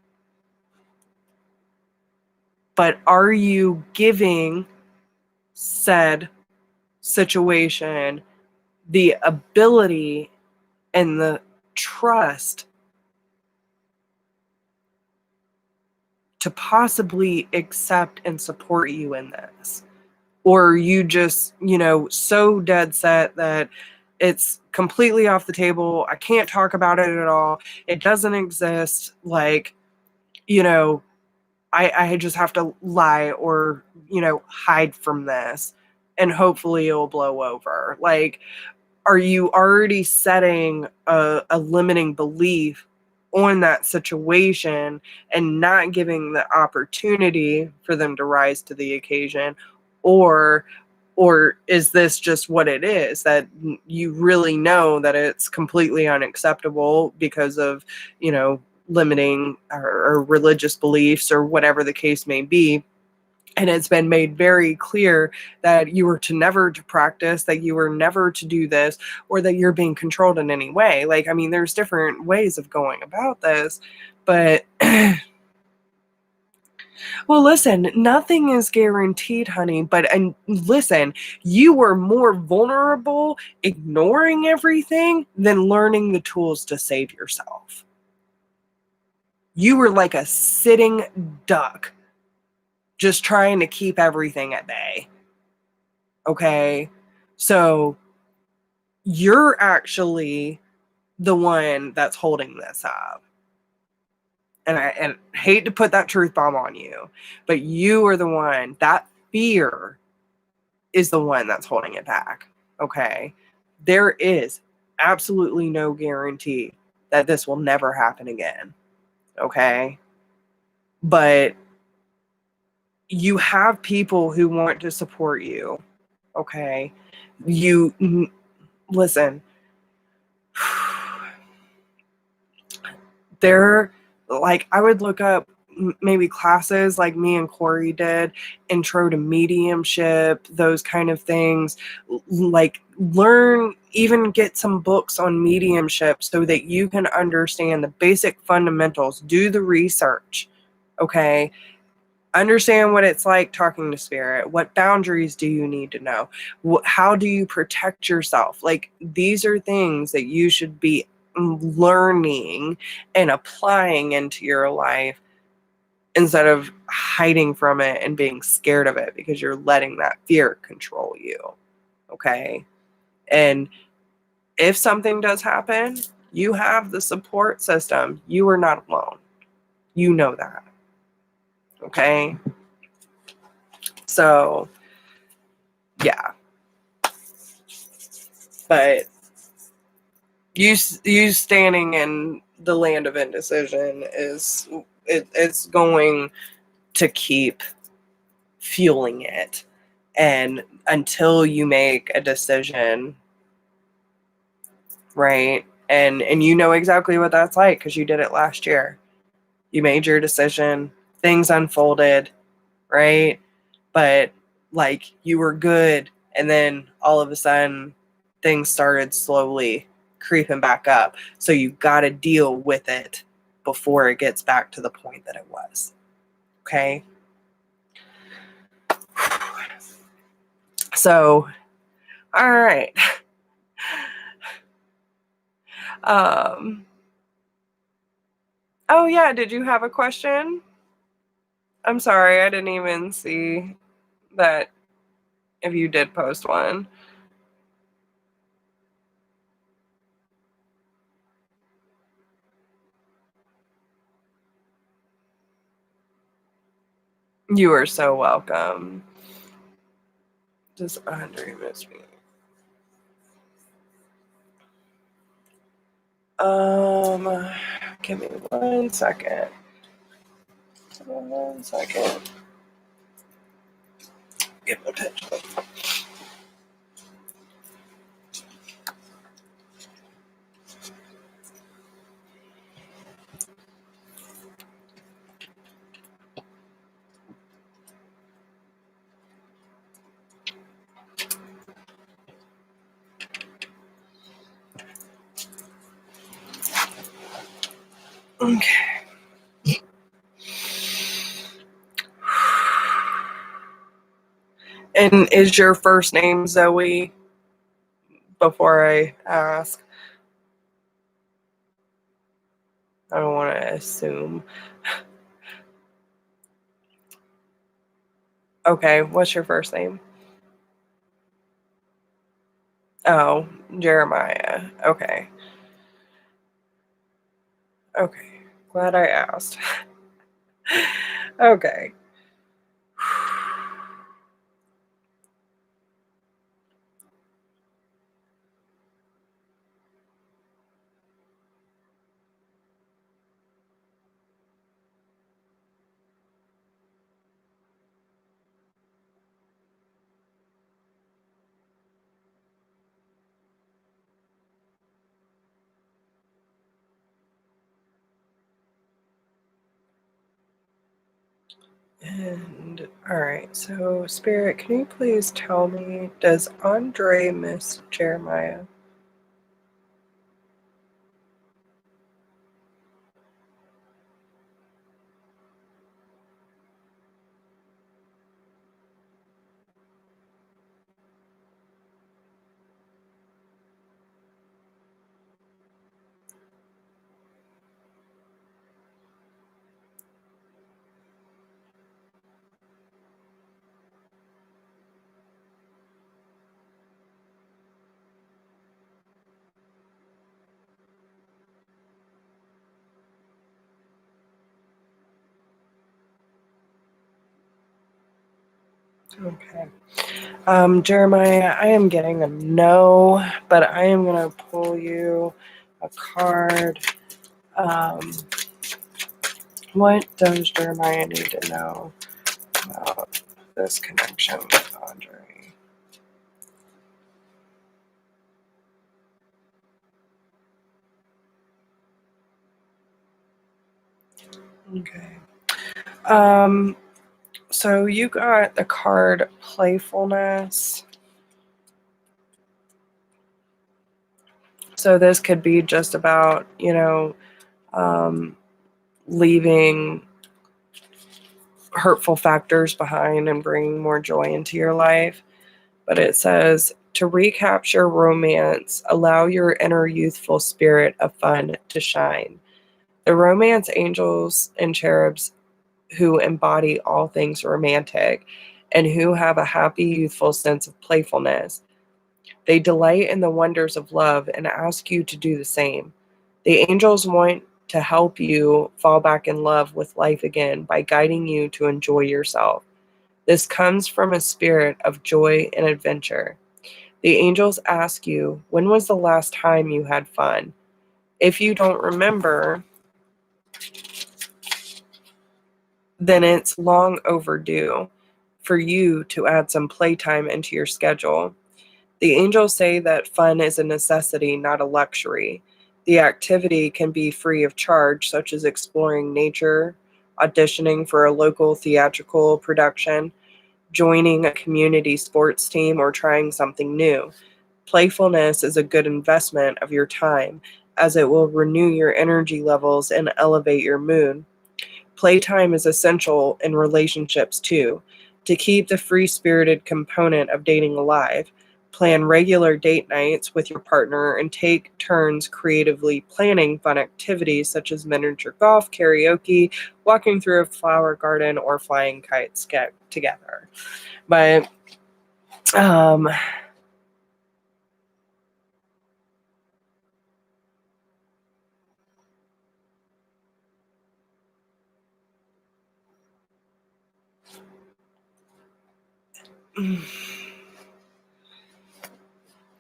But are you giving said situation the ability and the trust to possibly accept and support you in this? Or are you just, so dead set that it's completely off the table? I can't talk about it at all. It doesn't exist. Like, I just have to lie or, hide from this. and hopefully it'll blow over. Like, are you already setting a limiting belief on that situation and not giving the opportunity for them to rise to the occasion? Or is this just what it is, that you really know that it's completely unacceptable because of, limiting or religious beliefs or whatever the case may be? And it's been made very clear that you were never to practice, that you were never to do this, or that you're being controlled in any way. Like, I mean, there's different ways of going about this, but well, listen, nothing is guaranteed, honey. And listen, you were more vulnerable ignoring everything than learning the tools to save yourself. You were like a sitting duck, just trying to keep everything at bay. Okay? So you're actually the one that's holding this up. And I hate to put that truth bomb on you, but you are the one. That fear is the one that's holding it back. Okay? There is absolutely no guarantee that this will never happen again. Okay? But you have people who want to support you. Okay? Listen. They're like, I would look up maybe classes like me and Corey did, intro to mediumship, those kind of things. Like, learn, even get some books on mediumship so that you can understand the basic fundamentals. Do the research. Okay? Understand what it's like talking to spirit. What boundaries do you need to know? How do you protect yourself? Like, these are things that you should be learning and applying into your life instead of hiding from it and being scared of it because you're letting that fear control you. Okay? And if something does happen, you have the support system. You are not alone. You know that. Okay? So, yeah. But you standing in the land of indecision it's going to keep fueling it, and until you make a decision, right? And you know exactly what that's like because you did it last year. You made your decision, things unfolded, right? But like, you were good, and then all of a sudden things started slowly creeping back up. So you got to deal with it before it gets back to the point that it was. Okay? So, all right. Oh yeah, did you have a question? I'm sorry, I didn't even see that if you did post one. You are so welcome. Just Andre missed me. Give me 1 second. 1 second. Get my picture. Okay. And is your first name Zoe? Before I ask, I don't want to assume. Okay, what's your first name? Oh, Jeremiah. Okay. Okay. Glad I asked. Okay. And all right, so Spirit, can you please tell me, does Andre miss Jeremiah? Okay. Jeremiah, I am getting a no, but I am going to pull you a card. Um, what does Jeremiah need to know about this connection with Andre? Okay. So you got the card playfulness. So this could be just about, um, leaving hurtful factors behind and bringing more joy into your life. But it says to recapture romance, allow your inner youthful spirit of fun to shine. The romance angels and cherubs who embody all things romantic and who have a happy, youthful sense of playfulness. They delight in the wonders of love and ask you to do the same. The angels want to help you fall back in love with life again by guiding you to enjoy yourself. This comes from a spirit of joy and adventure. The angels ask you, when was the last time you had fun? If you don't remember, then it's long overdue for you to add some playtime into your schedule. The angels say that fun is a necessity, not a luxury. The activity can be free of charge, such as exploring nature, auditioning for a local theatrical production, joining a community sports team, or trying something new. Playfulness is a good investment of your time, as it will renew your energy levels and elevate your mood. Playtime is essential in relationships too. To keep the free spirited component of dating alive, plan regular date nights with your partner and take turns creatively planning fun activities such as miniature golf, karaoke, walking through a flower garden, or flying kites together. But um,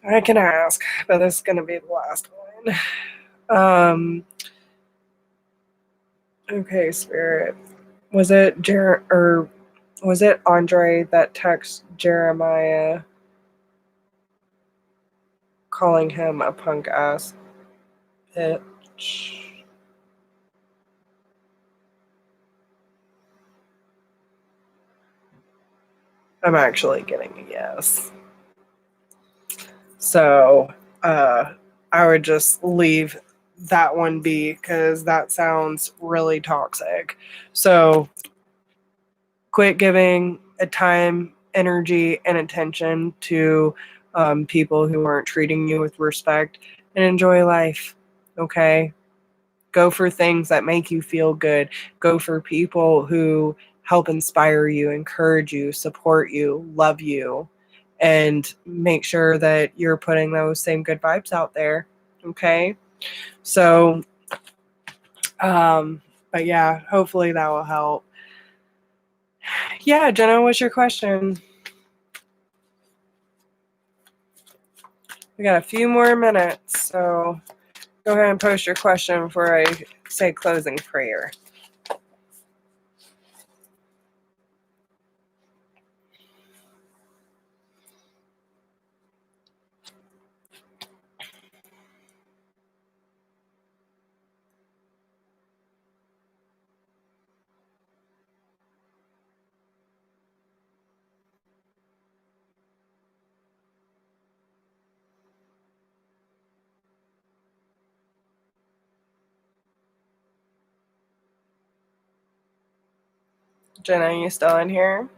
I can ask, but this is going to be the last one. Okay, Spirit. Was it or was it Andre that texted Jeremiah calling him a punk ass bitch? I'm actually getting a yes. So I would just leave that one be because that sounds really toxic. So quit giving a time, energy, and attention to people who aren't treating you with respect and enjoy life. Okay? Go for things that make you feel good. Go for people who help inspire you, encourage you, support you, love you, and make sure that you're putting those same good vibes out there. Okay? So, but yeah, hopefully that will help. Yeah, Jenna, what's your question? We got a few more minutes, so go ahead and post your question before I say closing prayer. Jenna, you still in here?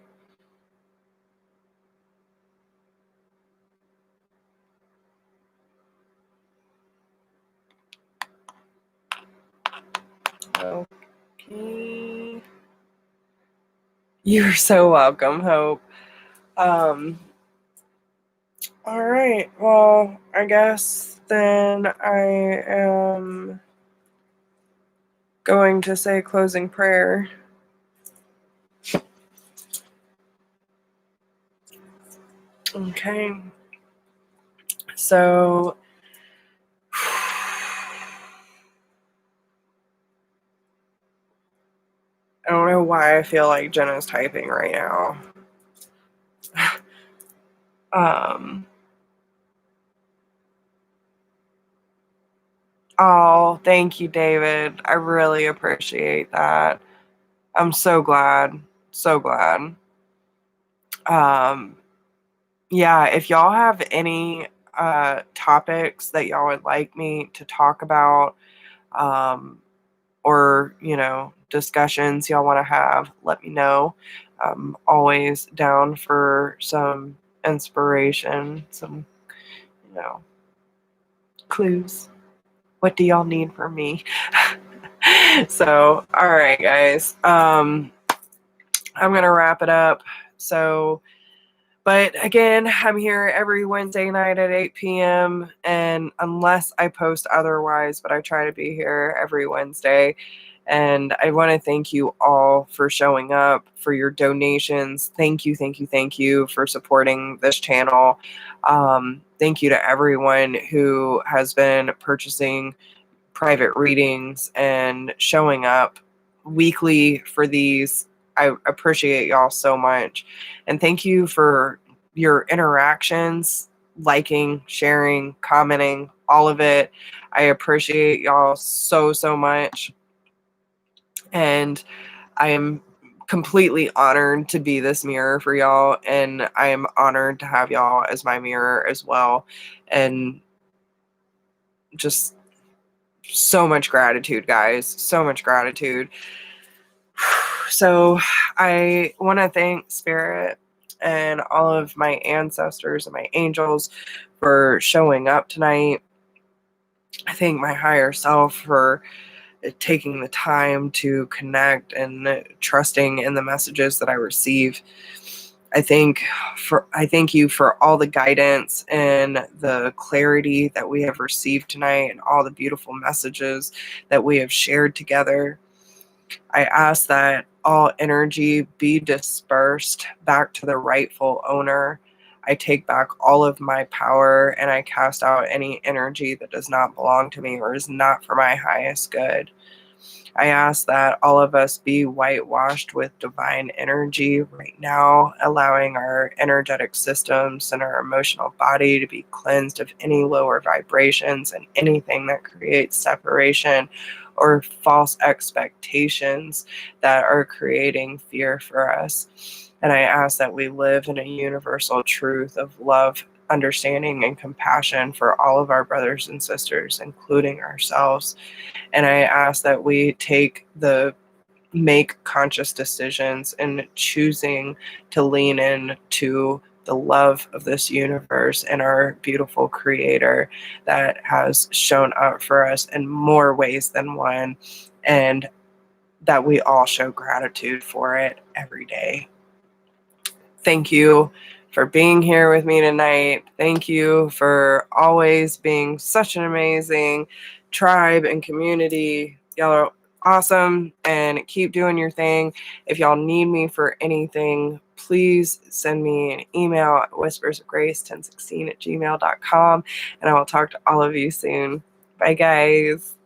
Okay. You're so welcome, Hope. All right. Well, I guess then I am going to say closing prayer. Okay. So I don't know why I feel like Jenna's typing right now. Oh, thank you, David. I really appreciate that. I'm so glad. So glad. Yeah, if y'all have any topics that y'all would like me to talk about, or discussions y'all want to have, let me know. I'm always down for some inspiration, some clues. What do y'all need from me? So, all right, guys. I'm gonna wrap it up. So, but again, I'm here every Wednesday night at 8 p.m. And unless I post otherwise, but I try to be here every Wednesday. And I want to thank you all for showing up, for your donations. Thank you, thank you, thank you for supporting this channel. Thank you to everyone who has been purchasing private readings and showing up weekly for these. I appreciate y'all so much. And thank you for your interactions, liking, sharing, commenting, all of it. I appreciate y'all so, so much. And I am completely honored to be this mirror for y'all. And I am honored to have y'all as my mirror as well. And just so much gratitude, guys. So much gratitude. So I want to thank Spirit and all of my ancestors and my angels for showing up tonight. I thank my higher self for taking the time to connect and trusting in the messages that I receive. I thank you for all the guidance and the clarity that we have received tonight and all the beautiful messages that we have shared together. I ask that all energy be dispersed back to the rightful owner. I take back all of my power and I cast out any energy that does not belong to me or is not for my highest good. I ask that all of us be whitewashed with divine energy right now, allowing our energetic systems and our emotional body to be cleansed of any lower vibrations and anything that creates separation or false expectations that are creating fear for us. And I ask that we live in a universal truth of love, understanding, and compassion for all of our brothers and sisters, including ourselves. And I ask that we make conscious decisions in choosing to lean in to the love of this universe and our beautiful creator that has shown up for us in more ways than one, and that we all show gratitude for it every day. Thank you for being here with me tonight. Thank you for always being such an amazing tribe and community. Y'all are awesome and keep doing your thing. If y'all need me for anything, please send me an email at whispersofgrace1016@gmail.com, and I will talk to all of you soon. Bye, guys.